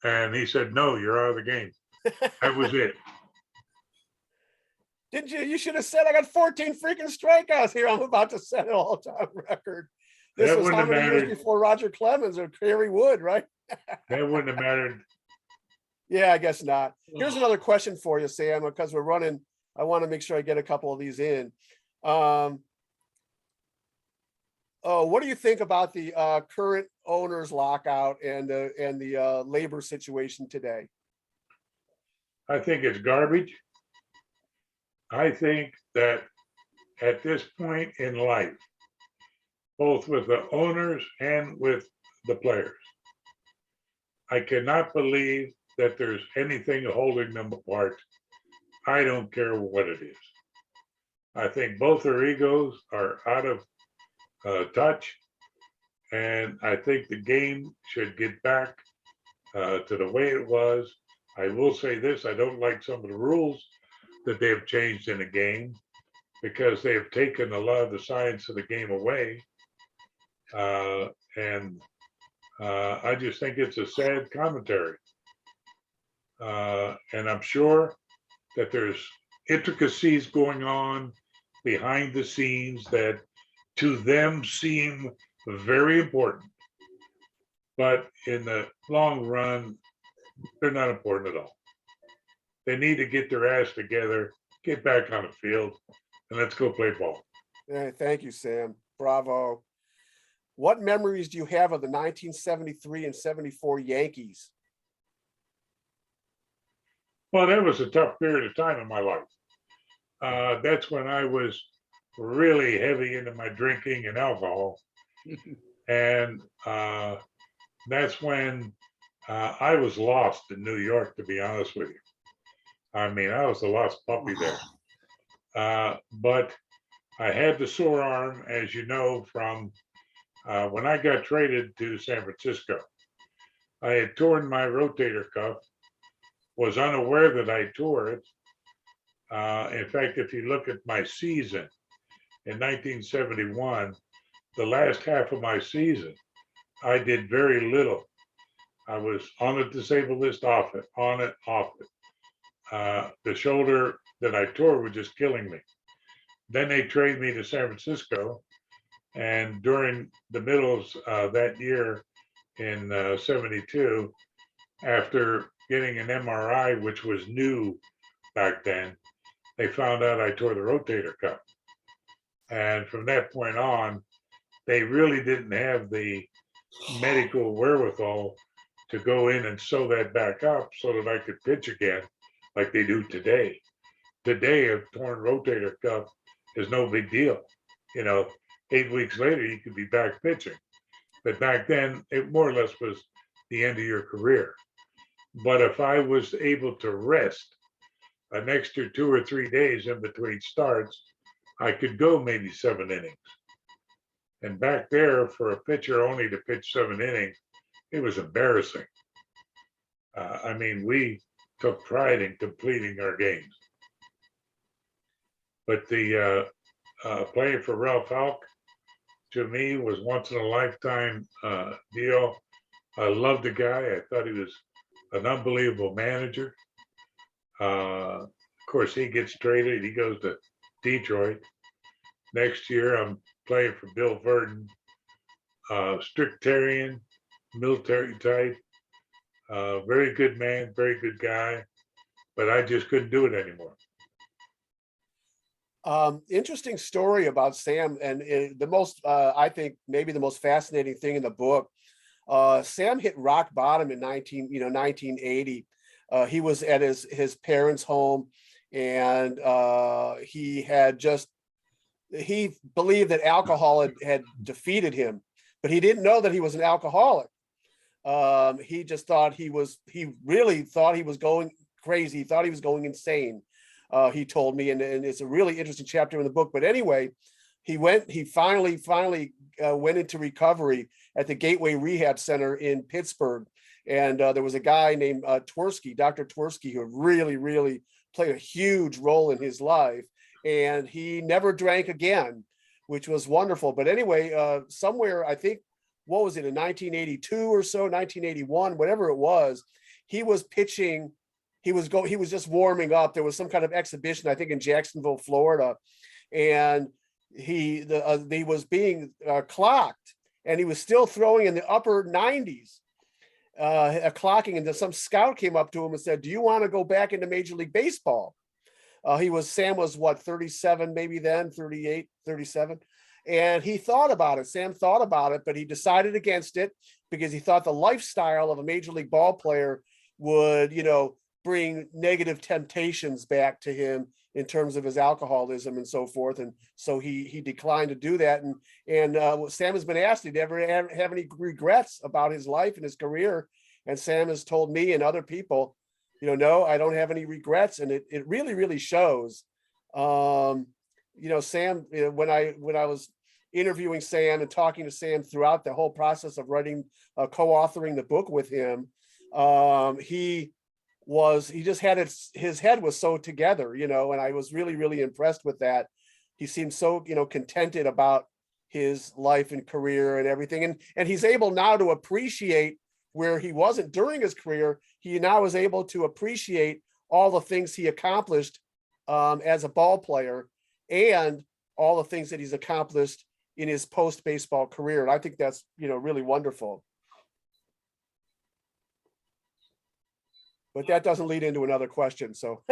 And he said, no, you're out of the game. That was it. Didn't you? You should have said, I got 14 freaking strikeouts here. I'm about to set an all-time record. This was how many years before Roger Clemens or Kerry Wood, right? That wouldn't have mattered. Yeah, I guess not. Here's another question for you, Sam, because we're running. I want to make sure I get a couple of these in. What do you think about the current owners lockout and the labor situation today? I think it's garbage. I think that at this point in life, both with the owners and with the players, I cannot believe that there's anything holding them apart. I don't care what it is. I think both their egos are out of touch, and I think the game should get back to the way it was. I will say this, I don't like some of the rules that they have changed in the game because they have taken a lot of the science of the game away. I just think it's a sad commentary. And I'm sure that there's intricacies going on behind the scenes that to them seem very important. But in the long run, they're not important at all. They need to get their ass together, get back on the field, and let's go play ball. Yeah, thank you, Sam. Bravo. What memories do you have of the 1973 and 74 Yankees? Well, that was a tough period of time in my life. That's when I was really heavy into my drinking and alcohol. And that's when I was lost in New York, to be honest with you. I mean, I was a lost puppy there. But I had the sore arm, as you know, from when I got traded to San Francisco. I had torn my rotator cuff, was unaware that I tore it. In fact, if you look at my season in 1971, the last half of my season, I did very little. I was on the disabled list, off it, on it, off it. The shoulder that I tore was just killing me. Then they traded me to San Francisco. And during the middle of that year in 72, after getting an MRI, which was new back then, they found out I tore the rotator cuff. And from that point on, they really didn't have the medical wherewithal to go in and sew that back up so that I could pitch again like they do today. Today, a torn rotator cuff is no big deal. 8 weeks later, you could be back pitching. But back then, it more or less was the end of your career. But if I was able to rest an extra 2 or 3 days in between starts, I could go maybe 7 innings. And back there, for a pitcher only to pitch 7 innings, it was embarrassing. I mean, we took pride in completing our games. But the playing for Rfk, to me, was once in a lifetime deal. I loved the guy. I thought he was an unbelievable manager. Of course, he gets traded. He goes to Detroit. Next year, I'm playing for Bill Verdon, strictarian, military type, very good man, very good guy, but I just couldn't do it anymore. Interesting story about Sam, and the most, I think maybe the most fascinating thing in the book. Sam hit rock bottom in 1980. He was at his parents' home, and he believed that alcohol had defeated him, but he didn't know that he was an alcoholic. He just thought he really thought he was going crazy. He thought he was going insane. He told me, and it's a really interesting chapter in the book. But anyway, he finally went into recovery at the Gateway Rehab Center in Pittsburgh. And there was a guy named Twersky, Dr. Twersky, who really played a huge role in his life. And he never drank again, which was wonderful. But anyway, somewhere, I think, what was it, in 1982 or so, 1981, whatever it was, he was pitching. He was just warming up. There was some kind of exhibition, I think, in Jacksonville, Florida, and he was being clocked, and he was still throwing in the upper 90s, clocking. And then some scout came up to him and said, "Do you want to go back into Major League Baseball?" Sam was what, 37, maybe then, 38, 37. And he thought about it. Sam thought about it, but he decided against it because he thought the lifestyle of a major league ball player would, bring negative temptations back to him in terms of his alcoholism and so forth. And so he declined to do that. And Sam has been asked, did he ever have any regrets about his life and his career? And Sam has told me and other people, no, I don't have any regrets. And it really shows. Sam, when I was interviewing Sam and talking to Sam throughout the whole process of writing, co-authoring the book with him, he just had his head was so together, and I was really impressed with that. He seemed so, contented about his life and career and everything. And he's able now to appreciate where he wasn't during his career. He now is able to appreciate all the things he accomplished as a ball player and all the things that he's accomplished in his post-baseball career. And I think that's, really wonderful. But that doesn't lead into another question. So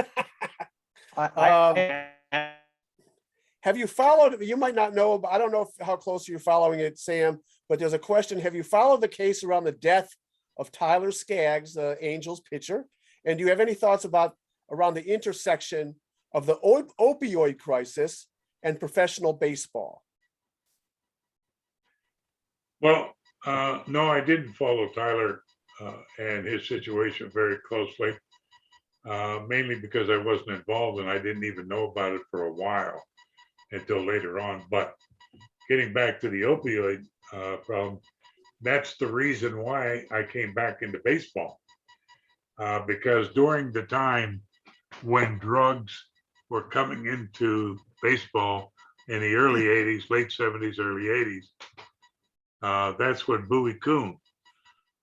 have you followed, you might not know, but I don't know how close you're following it, Sam, but there's a question. Have you followed the case around the death of Tyler Skaggs, the Angels pitcher? And do you have any thoughts around the intersection of the opioid crisis and professional baseball? Well, no, I didn't follow Tyler and his situation very closely, mainly because I wasn't involved and I didn't even know about it for a while until later on. But getting back to the opioid problem, that's the reason why I came back into baseball, because during the time when drugs were coming into baseball in the early 80s, late 70s, early 80s, that's when Bowie Kuhn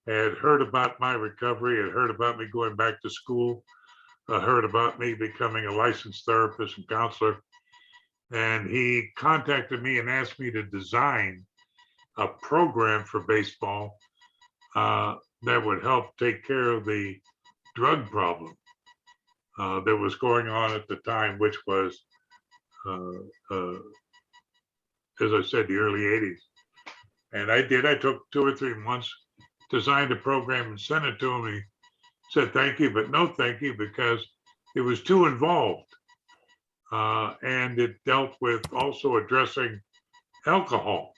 had heard about my recovery, had heard about me going back to school, heard about me becoming a licensed therapist and counselor. And he contacted me and asked me to design a program for baseball that would help take care of the drug problem that was going on at the time, which was, as I said, the early 80s. And I did. I took 2 or 3 months, designed a program and sent it to him. He said, thank you, but no thank you, because it was too involved. And it dealt with also addressing alcohol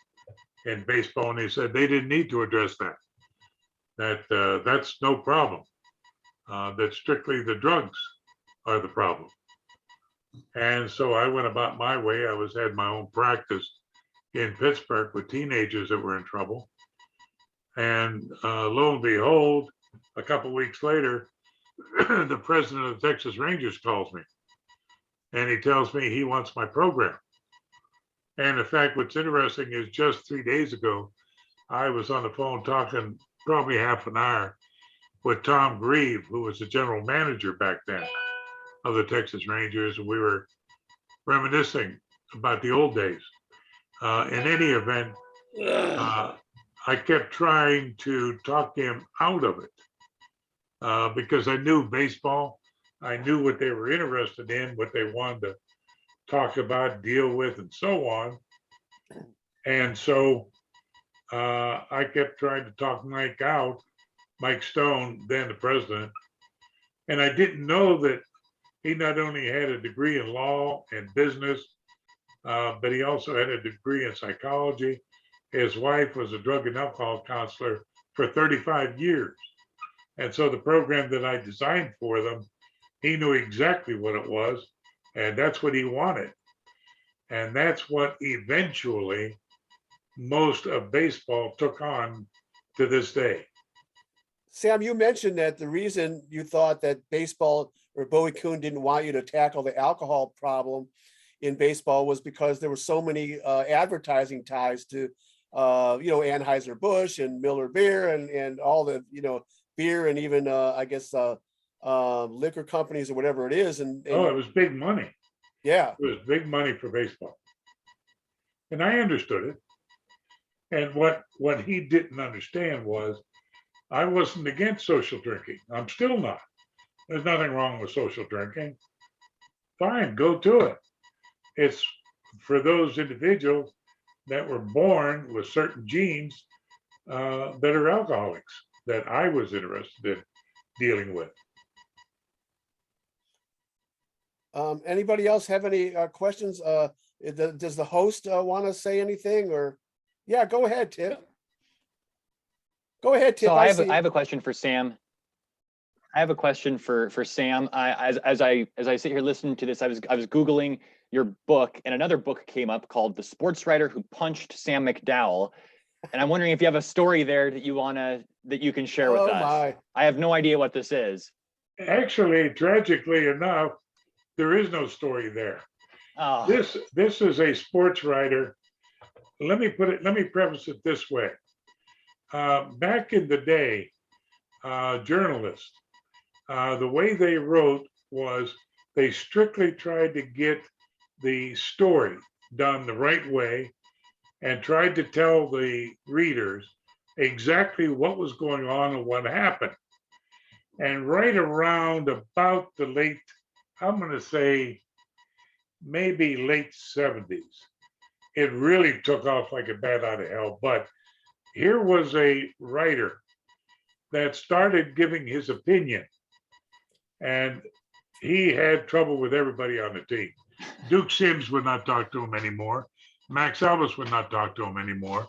in baseball. And he said they didn't need to address that. That's no problem. That strictly the drugs are the problem. And so I went about my way. I had my own practice in Pittsburgh with teenagers that were in trouble. And lo and behold, a couple of weeks later, the president of the Texas Rangers calls me and he tells me he wants my program. And in fact, what's interesting is just 3 days ago, I was on the phone talking probably half an hour with Tom Grieve, who was the general manager back then of the Texas Rangers. And we were reminiscing about the old days. In any event, I kept trying to talk him out of it because I knew baseball. I knew what they were interested in, what they wanted to talk about, deal with, and so on. And so I kept trying to talk Mike out, Mike Stone, then the president. And I didn't know that he not only had a degree in law and business, but he also had a degree in psychology. His wife was a drug and alcohol counselor for 35 years. And so the program that I designed for them, he knew exactly what it was, and that's what he wanted. And that's what eventually most of baseball took on to this day. Sam, you mentioned that the reason you thought that baseball or Bowie Kuhn didn't want you to tackle the alcohol problem in baseball was because there were so many advertising ties to, Anheuser-Busch and Miller Beer and all the, beer and even, liquor companies or whatever it is. And Oh, it was big money. yeah, It was big money for baseball. And I understood it. And what he didn't understand was I wasn't against social drinking. I'm still not. There's nothing wrong with social drinking. Fine, go to it. It's for those individuals that were born with certain genes that are alcoholics that I was interested in dealing with. Anybody else have any questions? Does the host want to say anything or? Yeah, go ahead, Tip. Go ahead, Tip. So I have a question for Sam. I have a question for Sam. As I sit here listening to this, I was Googling your book, and another book came up called The Sports Writer Who Punched Sam McDowell. And I'm wondering if you have a story there that you can share with us. My. I have no idea what this is. Actually, tragically enough, there is no story there. Oh. This is a sports writer. Let me preface it this way. Back in the day, journalists, the way they wrote was they strictly tried to get the story done the right way and tried to tell the readers exactly what was going on and what happened. And right around about the late, I'm going to say maybe late 70s, it really took off like a bat out of hell. But here was a writer that started giving his opinion, and he had trouble with everybody on the team. Duke Sims would not talk to him anymore. Max Elvis would not talk to him anymore.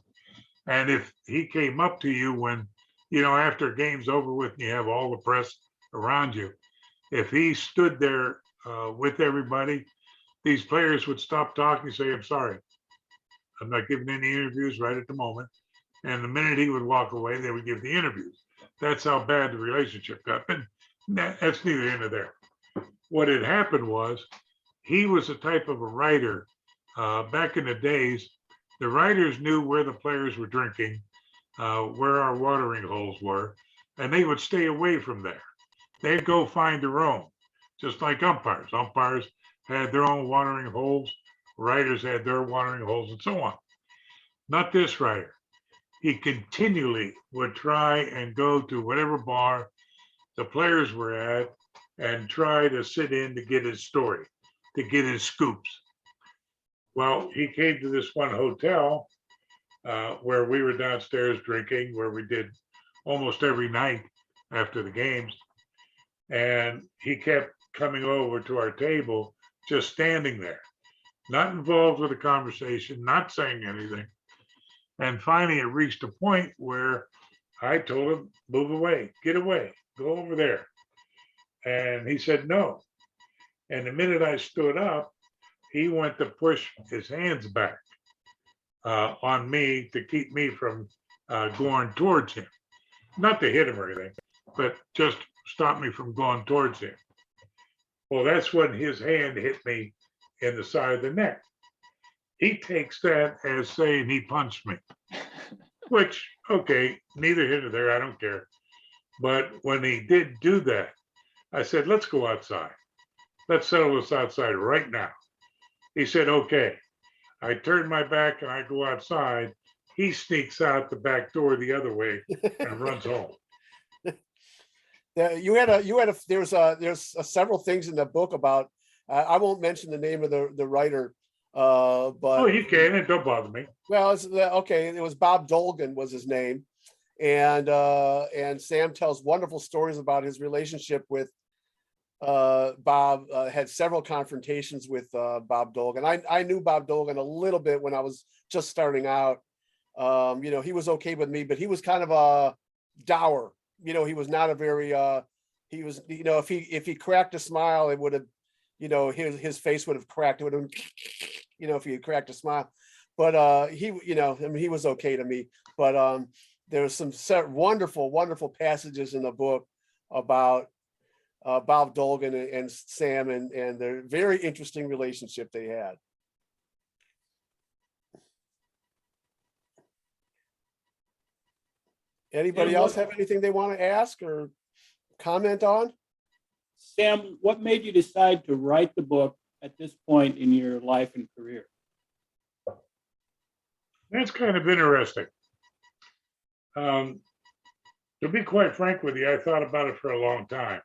And if he came up to you when, after game's over with and you have all the press around you, if he stood there with everybody, these players would stop talking and say, "I'm sorry, I'm not giving any interviews right at the moment." And the minute he would walk away, they would give the interviews. That's how bad the relationship got. And that's neither here nor there. What had happened was he was the type of a writer back in the days. The writers knew where the players were drinking, where our watering holes were, and they would stay away from there. They'd go find their own, just like umpires. Umpires had their own watering holes, writers had their watering holes, and so on. Not this writer. He continually would try and go to whatever bar the players were at and try to sit in to get his story, to get his scoops. Well, he came to this one hotel where we were downstairs drinking, where we did almost every night after the games. And he kept coming over to our table, just standing there, not involved with the conversation, not saying anything. And finally, it reached a point where I told him, "Move away, get away, go over there." And he said, "No." And the minute I stood up, he went to push his hands back on me to keep me from going towards him. Not to hit him or anything, but just stop me from going towards him. Well, that's when his hand hit me in the side of the neck. He takes that as saying he punched me, which, okay, neither here nor there, I don't care. But when he did do that, I said, "Let's go outside. Let's settle this outside right now." He said, "Okay." I turn my back and I go outside. He sneaks out the back door the other way and runs home. There's several things in the book about, I won't mention the name of the writer, but. Oh, you can, it don't bother me. Well, okay, it was Bob Dolgan was his name. And Sam tells wonderful stories about his relationship with Bob. Had several confrontations with Bob Dolgan. I knew Bob Dolgan a little bit when I was just starting out. He was okay with me, but he was kind of a dour. He was not a very he was, if he cracked a smile, it would have, his face would have cracked. It would have, if he had cracked a smile. But he was okay to me. But there's some wonderful, wonderful passages in the book about Bob Dolgan and Sam and their very interesting relationship they had. Anybody else have anything they want to ask or comment on? Sam, what made you decide to write the book at this point in your life and career? That's kind of interesting. To be quite frank with you, I thought about it for a long time.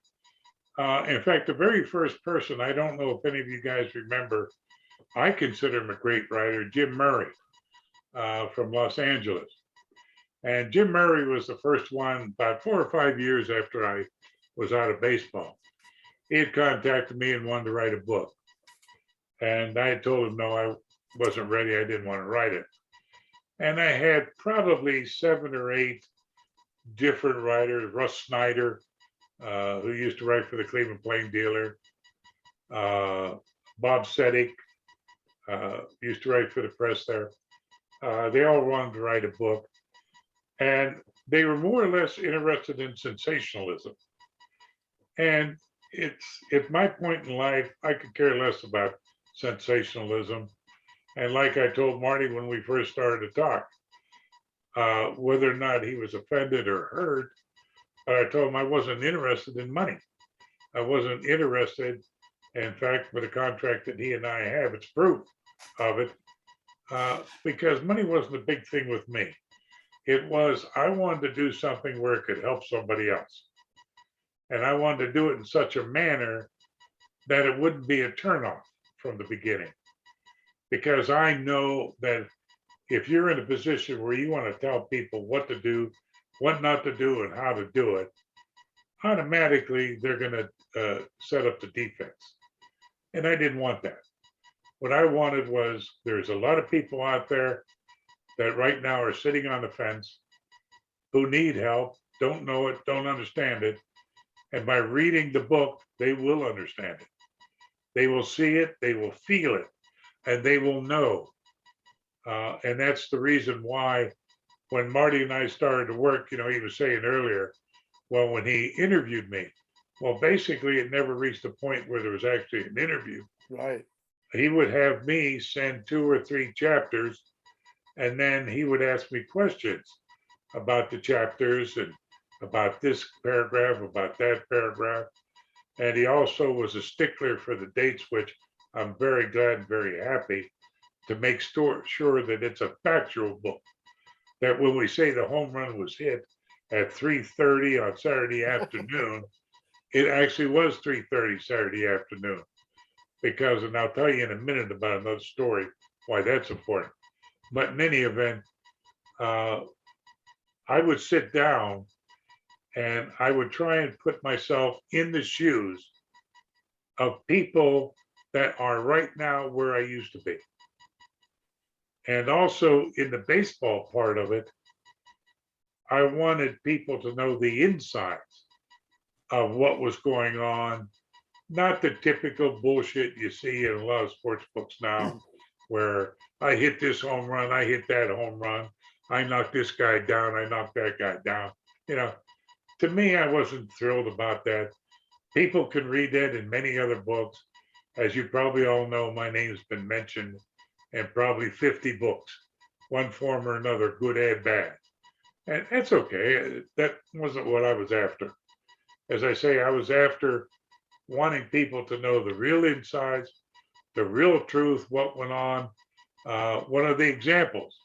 In fact, the very first person, I don't know if any of you guys remember, I consider him a great writer, Jim Murray from Los Angeles. And Jim Murray was the first one about 4 or 5 years after I was out of baseball. He had contacted me and wanted to write a book. And I had told him, no, I wasn't ready. I didn't want to write it. And I had probably 7 or 8 different writers, Russ Snyder, who used to write for the Cleveland Plain Dealer, Bob Seddick, used to write for the press there. They all wanted to write a book. And they were more or less interested in sensationalism. And it's at my point in life, I could care less about sensationalism. And like I told Marty when we first started to talk, whether or not he was offended or hurt, I told him I wasn't interested in money. I wasn't interested. In fact, with the contract that he and I have, it's proof of it, because money wasn't a big thing with me. It was, I wanted to do something where it could help somebody else. And I wanted to do it in such a manner that it wouldn't be a turnoff from the beginning. Because I know that if you're in a position where you want to tell people what to do, what not to do, and how to do it, automatically they're going to set up the defense. And I didn't want that. What I wanted was, there's a lot of people out there that right now are sitting on the fence who need help, don't know it, don't understand it. And by reading the book, they will understand it. They will see it, they will feel it, and they will know. And that's the reason why when Marty and I started to work, he was saying earlier, well, when he interviewed me, well, basically it never reached a point where there was actually an interview. Right. He would have me send 2 or 3 chapters, and then he would ask me questions about the chapters and about this paragraph, about that paragraph. And he also was a stickler for the dates, which I'm very glad and very happy to make sure that it's a factual book. That when we say the home run was hit at 3:30 on Saturday afternoon, it actually was 3:30 Saturday afternoon. Because, and I'll tell you in a minute about another story why that's important. But in any event, I would sit down and I would try and put myself in the shoes of people that are right now where I used to be. And also in the baseball part of it, I wanted people to know the insides of what was going on, not the typical bullshit you see in a lot of sports books now, where I hit this home run, I hit that home run, I knocked this guy down, I knocked that guy down. To me, I wasn't thrilled about that. People can read that in many other books. As you probably all know, my name's been mentioned in probably 50 books, one form or another, good and bad. And that's okay. That wasn't what I was after. As I say, I was after wanting people to know the real insides, the real truth, what went on, One of the examples,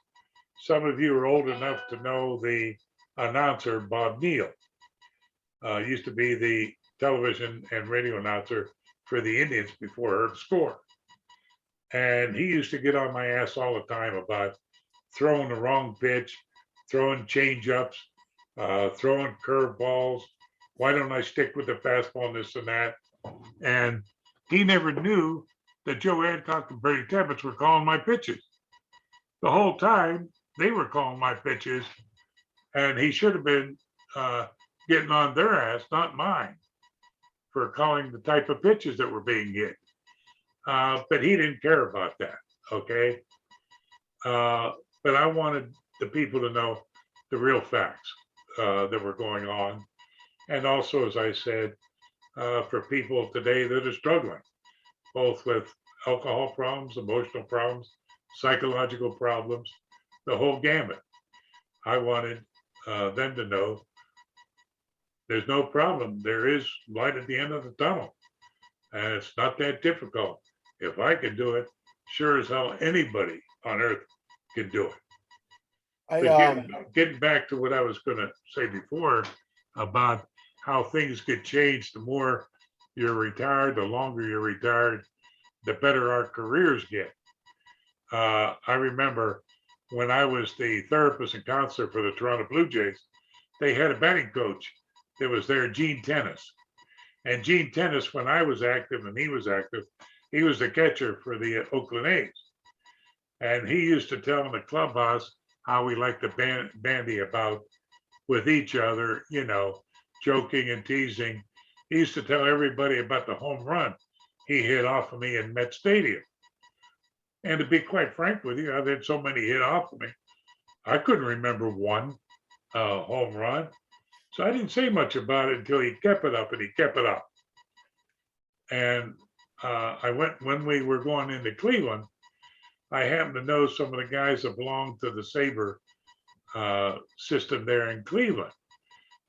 some of you are old enough to know the announcer, Bob Neal. Used to be the television and radio announcer for the Indians before Herb scored. And he used to get on my ass all the time about throwing the wrong pitch, throwing change-ups, throwing curveballs. Why don't I stick with the fastball and this and that? And he never knew that Joe Adcock and Bernie Tebbetts were calling my pitches. The whole time they were calling my pitches, and he should have been getting on their ass, not mine, for calling the type of pitches that were being hit. But he didn't care about that, okay? But I wanted the people to know the real facts that were going on. And also, as I said, for people today that are struggling, both with alcohol problems, emotional problems, psychological problems, the whole gamut. I wanted them to know there's no problem. There is light at the end of the tunnel. And it's not that difficult. If I can do it, sure as hell anybody on earth can do it. Getting back to what I was going to say before about how things could change, the more you're retired, the longer you're retired, the better our careers get. I remember when I was the therapist and counselor for the Toronto Blue Jays, they had a batting coach that was there, Gene Tennis. And Gene Tennis, when I was active and he was active, he was the catcher for the Oakland A's. And he used to tell in the clubhouse how we like to bandy about with each other, you know, joking and teasing. He used to tell everybody about the home run he hit off of me in Met Stadium. And to be quite frank with you, I've had so many hit off of me, I couldn't remember one home run. So I didn't say much about it until he kept it up, and he kept it up. And I went, when we were going into Cleveland, I happened to know some of the guys that belonged to the SABR system there in Cleveland,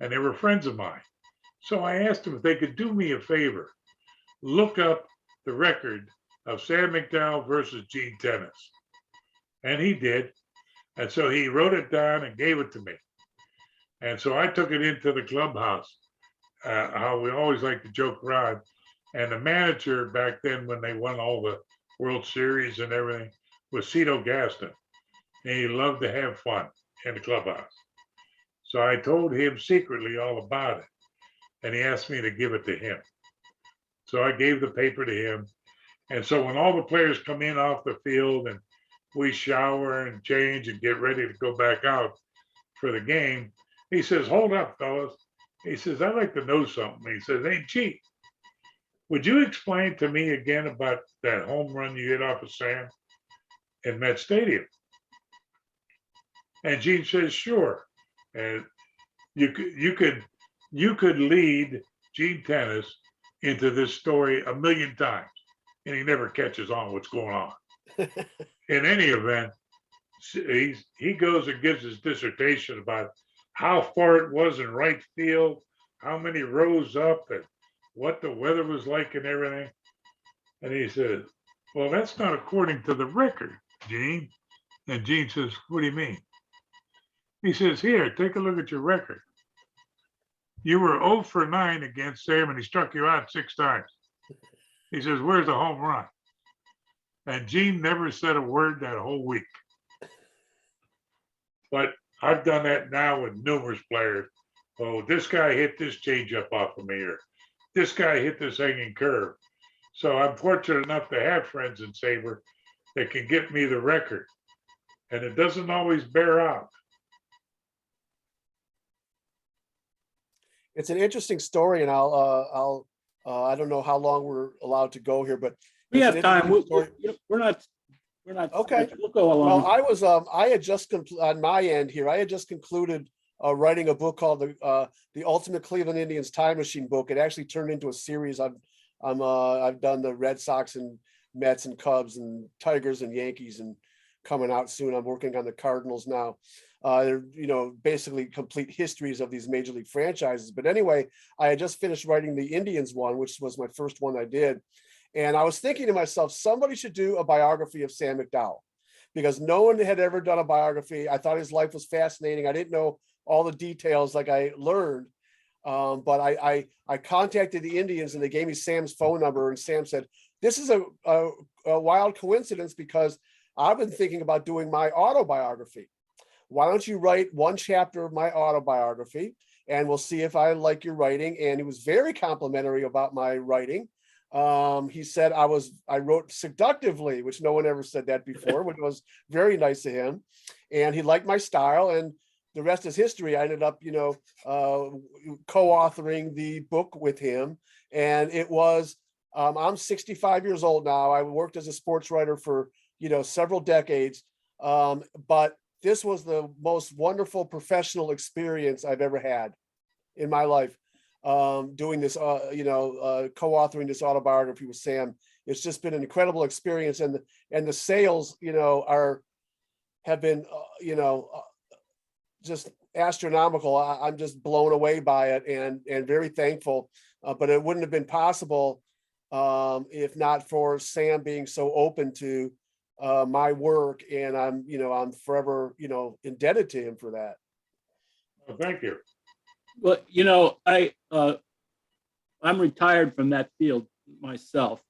and they were friends of mine. So I asked them if they could do me a favor, look up the record of Sam McDowell versus Gene Tennis. And he did. And so he wrote it down and gave it to me. And so I took it into the clubhouse, how we always like to joke around. And the manager back then, when they won all the World Series and everything, was Cito Gaston. And he loved to have fun in the clubhouse. So I told him secretly all about it. And he asked me to give it to him. So I gave the paper to him. And so when all the players come in off the field and we shower and change and get ready to go back out for the game, he says, hold up, fellas. He says, I'd like to know something. He says, hey, Chief, would you explain to me again about that home run you hit off of Sam in Met Stadium? And Gene says, sure. And you could lead Gene Tennis into this story 1,000,000 times, and he never catches on what's going on. In any event, he goes and gives his dissertation about how far it was in right field, how many rows up, and what the weather was like and everything. And he says, well, that's not according to the record, Gene. And Gene says, what do you mean? He says, here, take a look at your record. You were 0 for 9 against Sam, and he struck you out 6 times. He says, where's the home run? And Gene never said a word that whole week. But I've done that now with numerous players. Oh, this guy hit this changeup off of me, or this guy hit this hanging curve. So I'm fortunate enough to have friends in SABR that can get me the record. And it doesn't always bear out. It's an interesting story, and I don't know how long we're allowed to go here, but We have time. We're not okay. We'll go along. Well, I had just on my end here, I had just concluded writing a book called the Ultimate Cleveland Indians Time Machine book. It actually turned into a series. I've done the Red Sox and Mets and Cubs and Tigers and Yankees, and coming out soon. I'm working on the Cardinals now. They're, basically complete histories of these major league franchises. But anyway, I had just finished writing the Indians one, which was my first one I did. And I was thinking to myself, somebody should do a biography of Sam McDowell, because no one had ever done a biography. I thought his life was fascinating. I didn't know all the details like I learned. But I contacted the Indians and they gave me Sam's phone number, and Sam said, this is a wild coincidence because I've been thinking about doing my autobiography. Why don't you write one chapter of my autobiography and we'll see if I like your writing. And he was very complimentary about my writing. He said I wrote seductively, which no one ever said that before, which was very nice of him. And he liked my style, and the rest is history. I ended up, co-authoring the book with him. And it was, I'm 65 years old now. I worked as a sports writer for, several decades. But this was the most wonderful professional experience I've ever had in my life. Doing this, co-authoring this autobiography with Sam. It's just been an incredible experience, and the sales, have been, just astronomical. I'm just blown away by it and very thankful. But it wouldn't have been possible if not for Sam being so open to my work, and I'm forever, indebted to him for that. Well, thank you. Well, I'm retired from that field myself,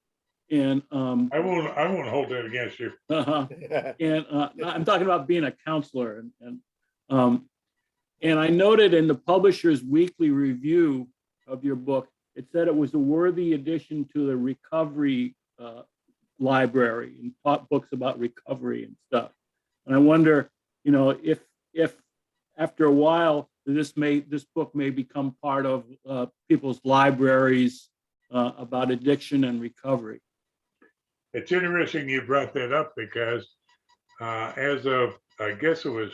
and I won't hold that against you. and I'm talking about being a counselor, and I noted in the publisher's weekly review of your book, it said it was a worthy addition to the recovery library and taught books about recovery and stuff. And I wonder, if after a while this book may become part of people's libraries about addiction and recovery. It's interesting you brought that up because as of, I guess it was,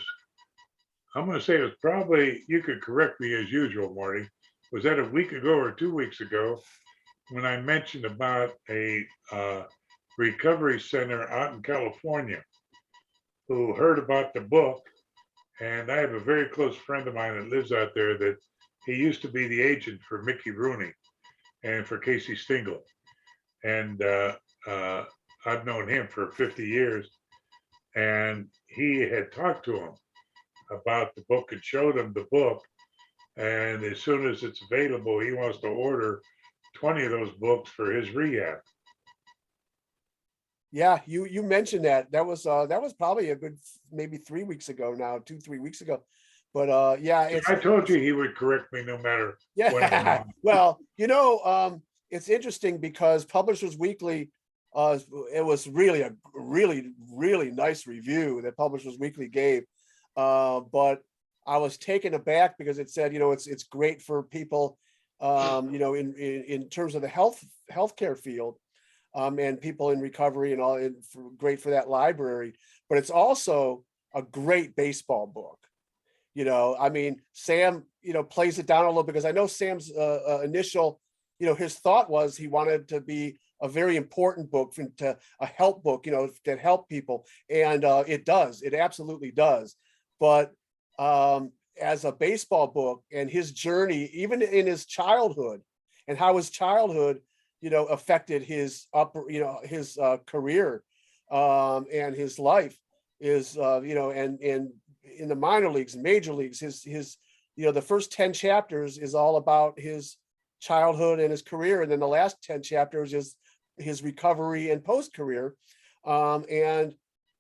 I'm going to say it was probably, you could correct me as usual, Marty, was that a week ago or 2 weeks ago when I mentioned about a recovery center out in California who heard about the book. And I have a very close friend of mine that lives out there that he used to be the agent for Mickey Rooney and for Casey Stengel. And I've known him for 50 years. And he had talked to him about the book and showed him the book. And as soon as it's available, he wants to order 20 of those books for his rehab. Yeah, you mentioned that. That was probably a good maybe 3 weeks ago now, 2-3 weeks ago. But yeah, I told you he would correct me no matter yeah. what. Well, it's interesting because Publishers Weekly, it was really a really nice review that Publishers Weekly gave. But I was taken aback because it said, it's great for people, in terms of the healthcare field. And people in recovery and all, great for that library. But it's also a great baseball book. Sam, plays it down a little because I know Sam's initial, his thought was he wanted to be a very important book, a help book, that help people. And it does, it absolutely does. But as a baseball book and his journey, even in his childhood and how his childhood, affected his his career and his life is, and in the minor leagues and major leagues, his the first 10 chapters is all about his childhood and his career. And then the last 10 chapters is his recovery and post-career. And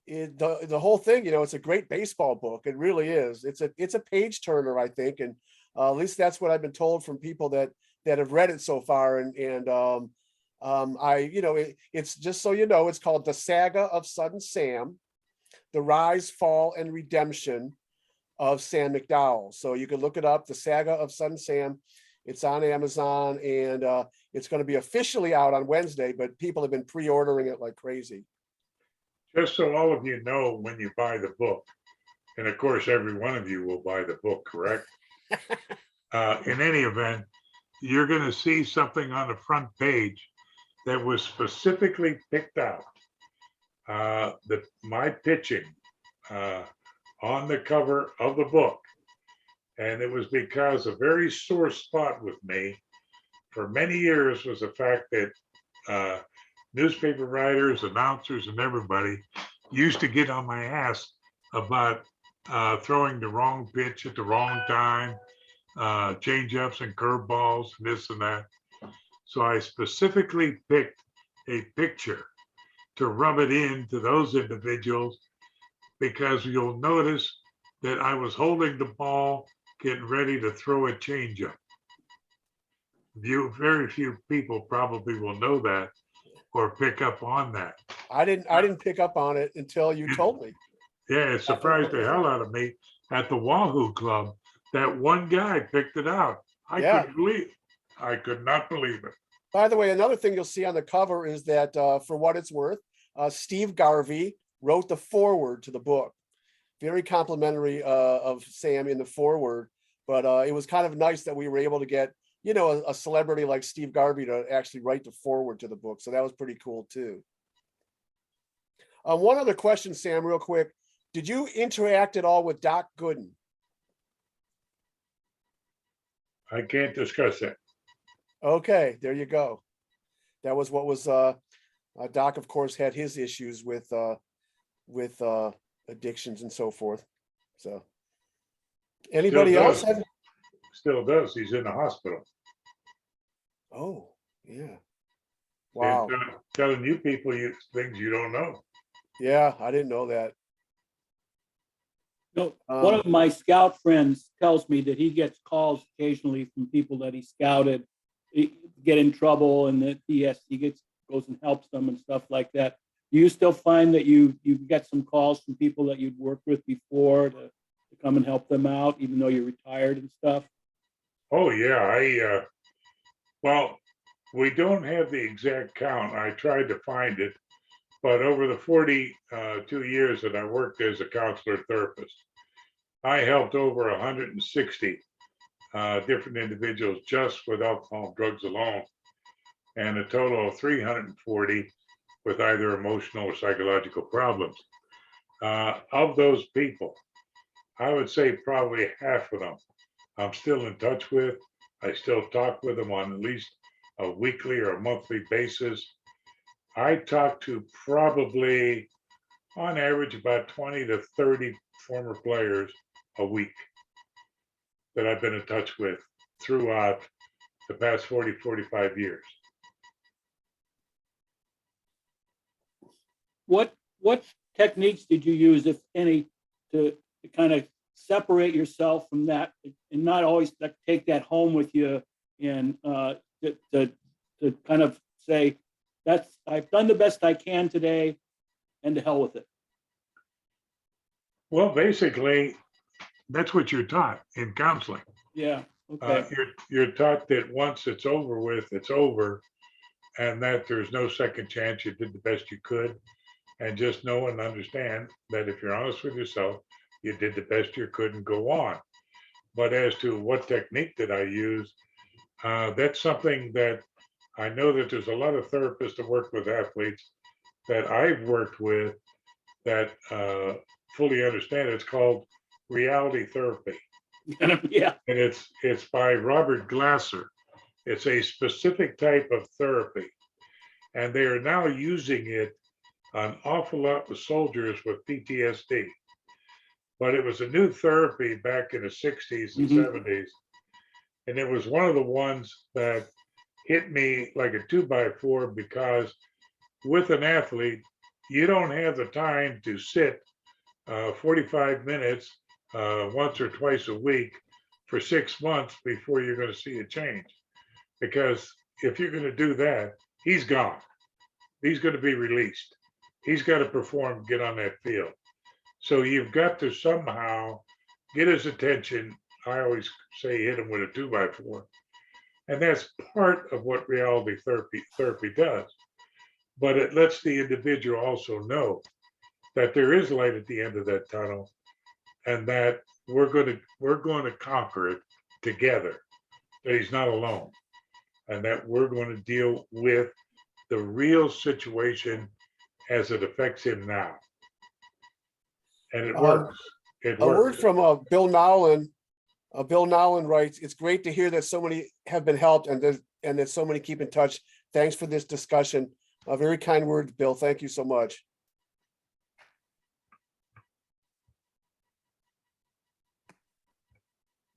the whole thing, it's a great baseball book. It really is. It's a page turner, I think. And at least that's what I've been told from people that have read it so far. And it's just so it's called The Saga of Sudden Sam, The Rise, Fall, and Redemption of Sam McDowell. So you can look it up, The Saga of Sudden Sam. It's on Amazon, and it's going to be officially out on Wednesday, but people have been pre-ordering it like crazy. Just so all of you know, when you buy the book, and of course, every one of you will buy the book, correct? In any event, you're going to see something on the front page that was specifically picked out. My pitching on the cover of the book. And it was because a very sore spot with me for many years was the fact that newspaper writers, announcers, and everybody used to get on my ass about throwing the wrong pitch at the wrong time, change-ups and curveballs, this and that. So I specifically picked a picture to rub it into those individuals, because you'll notice that I was holding the ball, getting ready to throw a changeup. Very few people probably will know that or pick up on that. I didn't pick up on it until you told me. Yeah, it surprised the hell out of me at the Wahoo Club. That one guy picked it out. I Yeah. couldn't believe it. I could not believe it. By the way, another thing you'll see on the cover is that, for what it's worth, Steve Garvey wrote the foreword to the book. Very complimentary of Sam in the foreword, but it was kind of nice that we were able to get, you know, a celebrity like Steve Garvey to actually write the foreword to the book. So that was pretty cool too. One other question, Sam, real quick. Did you interact at all with Doc Gooden? I can't discuss that. Okay, there you go. That was what was Doc, of course, had his issues with addictions and so forth. So anybody Still else does. have? Still does. He's in the hospital. Oh, yeah. And, Wow. telling you people things you don't know. Yeah, I didn't know that. No, one of my scout friends tells me that he gets calls occasionally from people that he scouted, get in trouble, and that he goes and helps them and stuff like that. Do you still find that you get some calls from people that you'd worked with before to come and help them out, even though you're retired and stuff? Oh yeah, well, we don't have the exact count. I tried to find it, but over the 42 years that I worked as a counselor therapist, I helped over 160 different individuals just with alcohol and drugs alone, and a total of 340 with either emotional or psychological problems. Of those people, I would say probably half of them I'm still in touch with. I still talk with them on at least a weekly or a monthly basis. I talk to probably, on average, about 20 to 30 former players a week that I've been in touch with throughout the past 40, 45 years. What techniques did you use, if any, to kind of separate yourself from that and not always take that home with you, and to kind of say, I've done the best I can today, and to hell with it? Well, basically, that's what you're taught in counseling. Yeah. Okay. You're taught that once it's over with, it's over, and that there's no second chance. You did the best you could, and just know and understand that if you're honest with yourself, you did the best you could and go on. But as to what technique did I use, that's something that I know that there's a lot of therapists that work with athletes that I've worked with that fully understand. It's called reality therapy. Yeah. And it's by Robert Glasser. It's a specific type of therapy. And they are now using it an awful lot with soldiers with PTSD. But it was a new therapy back in the 60s and 70s. And it was one of the ones that hit me like a 2x4, because with an athlete, you don't have the time to sit 45 minutes once or twice a week for 6 months before you're going to see a change. Because if you're going to do that, he's gone. He's going to be released. He's got to perform, get on that field. So you've got to somehow get his attention. I always say hit him with a 2x4. And that's part of what reality therapy does. But it lets the individual also know that there is light at the end of that tunnel, and that we're going to conquer it together. That he's not alone, and that we're going to deal with the real situation as it affects him now. And it works. It A works. word from Bill Nowlin. Bill Nowlin writes, "It's great to hear that so many have been helped and that so many keep in touch. Thanks for this discussion." A very kind word, Bill. Thank you so much.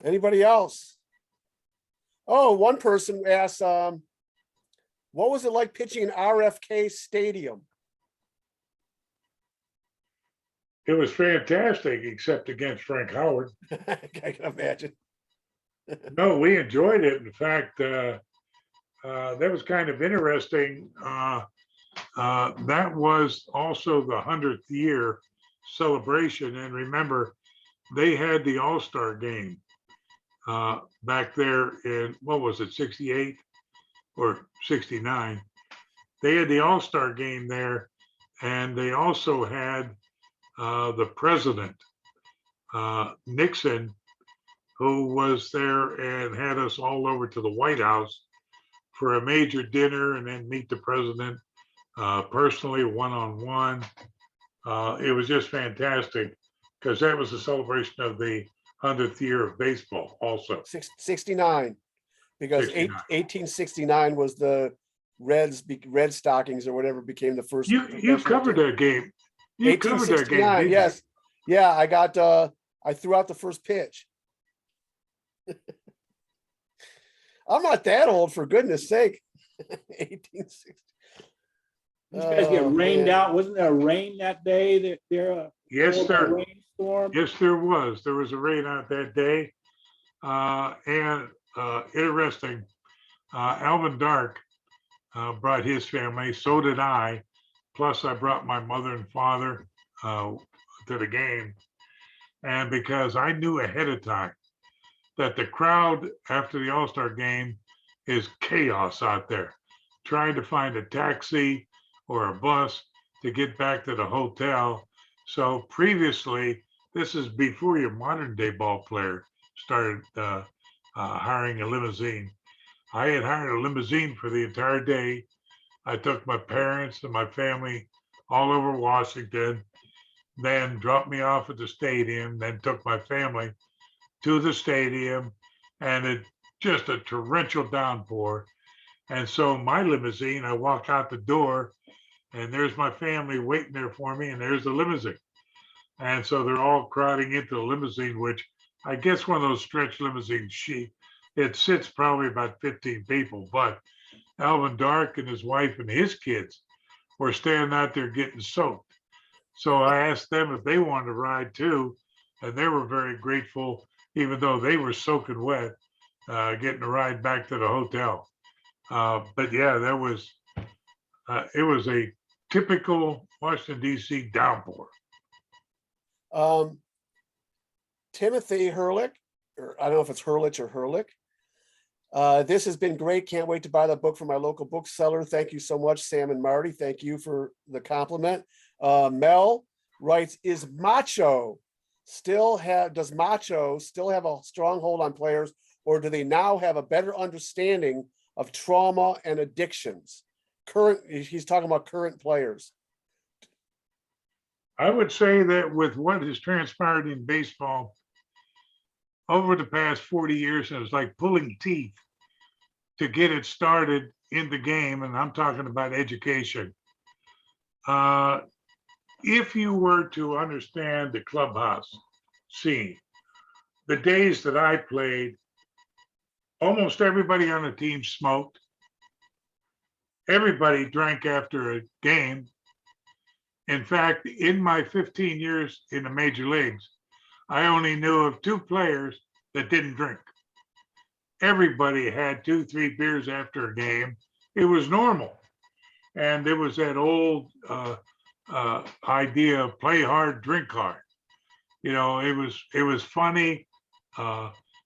Anybody else? Oh, one person asked, what was it like pitching in RFK Stadium? It was fantastic, except against Frank Howard. I can imagine. No, we enjoyed it. In fact, that was kind of interesting. That was also the 100th year celebration. And remember, they had the All-Star game back there in, what was it, 68 or 69? They had the All-Star game there, and they also had the president, Nixon, who was there and had us all over to the White House for a major dinner and then meet the president personally, one-on-one. It was just fantastic because that was a celebration of the 100th year of baseball also. 69, because 69. 1869 was the Red Stockings or whatever became the first. You covered that game. You covered that game. 1869, didn't yes. Yeah, I threw out the first pitch. I'm not that old, for goodness sake. 1860. These guys get Oh, rained man. out. Wasn't there rain that day? Yes, sir. Rainstorm. Yes, there was. There was a rain out that day. And interesting, Alvin Dark brought his family. So did I. Plus, I brought my mother and father to the game. And because I knew ahead of time that the crowd after the All-Star game is chaos out there, trying to find a taxi or a bus to get back to the hotel. So previously, this is before your modern day ball player started hiring a limousine. I had hired a limousine for the entire day. I took my parents and my family all over Washington, then dropped me off at the stadium, then took my family to the stadium, and it just a torrential downpour. And so my limousine, I walk out the door and there's my family waiting there for me, and there's the limousine. And so they're all crowding into the limousine, which I guess one of those stretch limousines, it sits probably about 15 people, but Alvin Dark and his wife and his kids were standing out there getting soaked. So I asked them if they wanted to ride too, and they were very grateful, even though they were soaking wet, getting a ride back to the hotel. But yeah, it was a typical Washington, D.C. downpour. Timothy Hurlick, or I don't know if it's Hurlich or Hurlick. This has been great. Can't wait to buy the book from my local bookseller. Thank you so much, Sam and Marty. Thank you for the compliment. Mel writes, does Macho still have a stronghold on players, or do they now have a better understanding of trauma and addictions? He's talking about current players. I would say that with what has transpired in baseball over the past 40 years, it was like pulling teeth to get it started in the game. And I'm talking about education. If you were to understand the clubhouse scene, the days that I played, almost everybody on the team smoked. Everybody drank after a game. In fact, in my 15 years in the major leagues, I only knew of 2 players that didn't drink. Everybody had 2-3 beers after a game. It was normal. And there was that old idea of play hard, drink hard. You know, it was funny.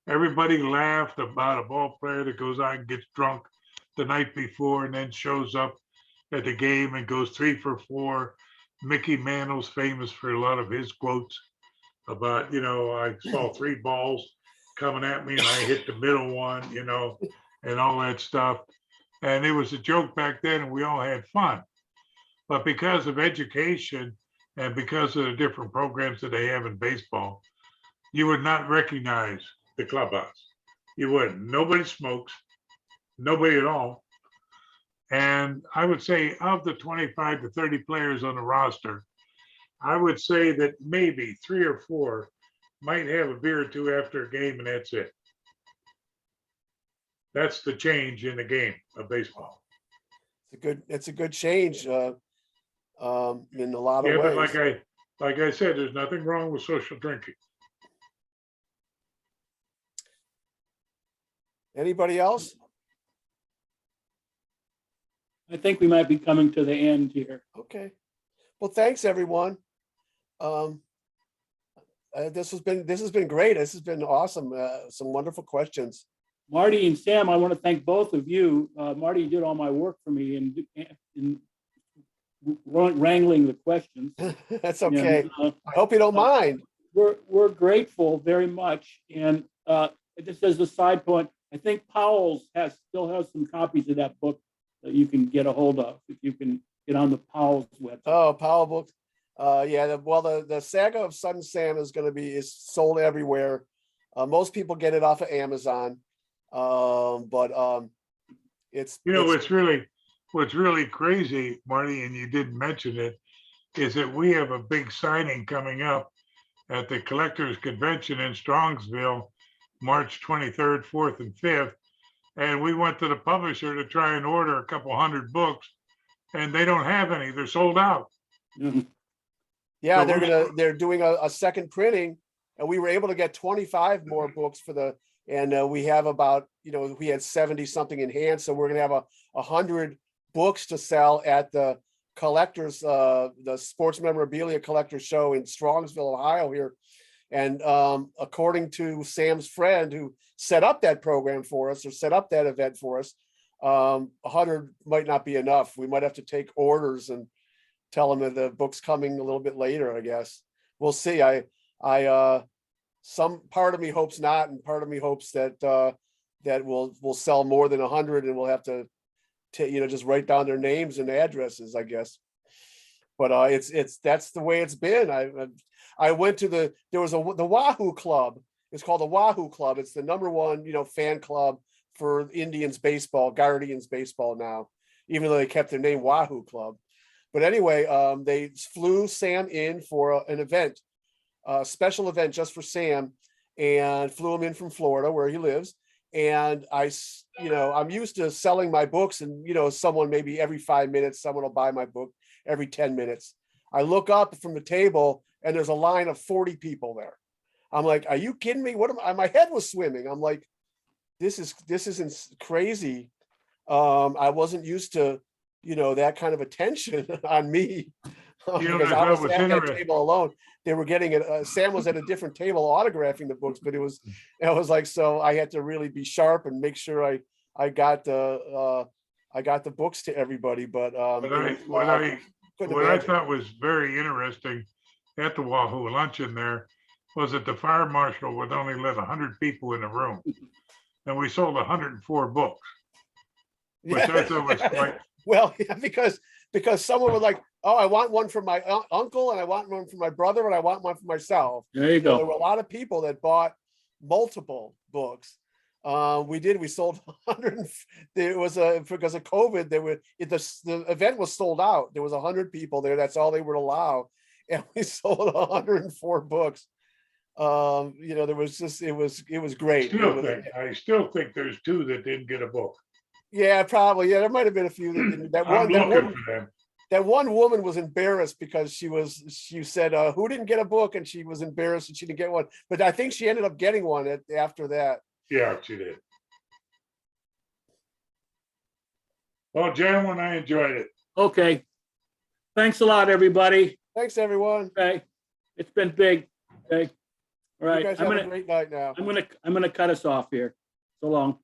Everybody laughed about a ball player that goes out and gets drunk the night before and then shows up at the game and goes 3 for 4. Mickey Mantle's famous for a lot of his quotes about, I saw 3 balls coming at me and I hit the middle one, and all that stuff. And it was a joke back then and we all had fun. But because of education and because of the different programs that they have in baseball, you would not recognize the clubhouse. You wouldn't. Nobody smokes, nobody at all. And I would say of the 25 to 30 players on the roster, I would say that maybe 3 or 4 might have a beer or two after a game, and that's it. That's the change in the game of baseball. It's a good change in a lot Yeah, of but ways. like I said, there's nothing wrong with social drinking. Anybody else? I think we might be coming to the end here. Okay. Well, thanks everyone. This has been great. This has been awesome. Some wonderful questions. Marty and Sam, I want to thank both of you. Marty did all my work for me in wrangling the questions. That's okay. And, I hope you don't mind. we're grateful very much. And just as a side point, I think Powell's still has some copies of that book that you can get a hold of if you can get on the Powell's website. Oh, Powell books. Yeah. The Saga of Sudden Sam is sold everywhere. Most people get it off of Amazon. It's what's really crazy, Marty, and you didn't mention it, is that we have a big signing coming up at the Collectors Convention in Strongsville, March 23rd, 4th, and 5th. And we went to the publisher to try and order a couple hundred books, and they don't have any. They're sold out. Mhm. Yeah, So they're doing a second printing, and we were able to get 25 more books and we have about, we had 70 something in hand, so we're gonna have 100 books to sell at the collectors, the sports memorabilia collector show in Strongsville, Ohio here. And according to Sam's friend who set up that program for us, or set up that event for us, 100 might not be enough. We might have to take orders and tell them that the book's coming a little bit later, I guess. We'll see. Some part of me hopes not, and part of me hopes that that we'll sell more than 100, and we'll have to just write down their names and addresses, I guess. But that's the way it's been. I went to the Wahoo Club. It's called the Wahoo Club. It's the #1 fan club for Indians baseball, Guardians baseball now, even though they kept their name Wahoo Club. But anyway, they flew Sam in for an event, a special event just for Sam, and flew him in from Florida where he lives. And I'm used to selling my books, and someone maybe every 5 minutes, someone will buy my book every 10 minutes. I look up from the table and there's a line of 40 people there. I'm like, are you kidding me? My head was swimming. I'm like, this isn't crazy. I wasn't used to, that kind of attention on me. Because I was at that table alone. They were getting it. Sam was at a different table autographing the books, but it was like, so I had to really be sharp and make sure I got the books to everybody. But what I thought was very interesting at the Wahoo luncheon there was that the fire marshal would only let 100 people in the room, and we sold 104 books, which I thought was quite. Well, yeah, because someone was like, oh, I want one for my uncle, and I want one for my brother, and I want one for myself. There you go. There were a lot of people that bought multiple books. We sold 100. There was because of COVID, the event was sold out. There was 100 people there. That's all they would allow. And we sold 104 books. There was just, it was great. I still think there's 2 that didn't get a book. Yeah, probably. Yeah, there might have been a few that didn't. That one woman was embarrassed because she said, who didn't get a book? And she was embarrassed and she didn't get one. But I think she ended up getting one after that. Yeah, she did. Well, gentlemen, I enjoyed it. Okay. Thanks a lot, everybody. Thanks, everyone. Okay. It's been big. Okay. All right. You guys have a great night now. I'm gonna cut us off here. So long.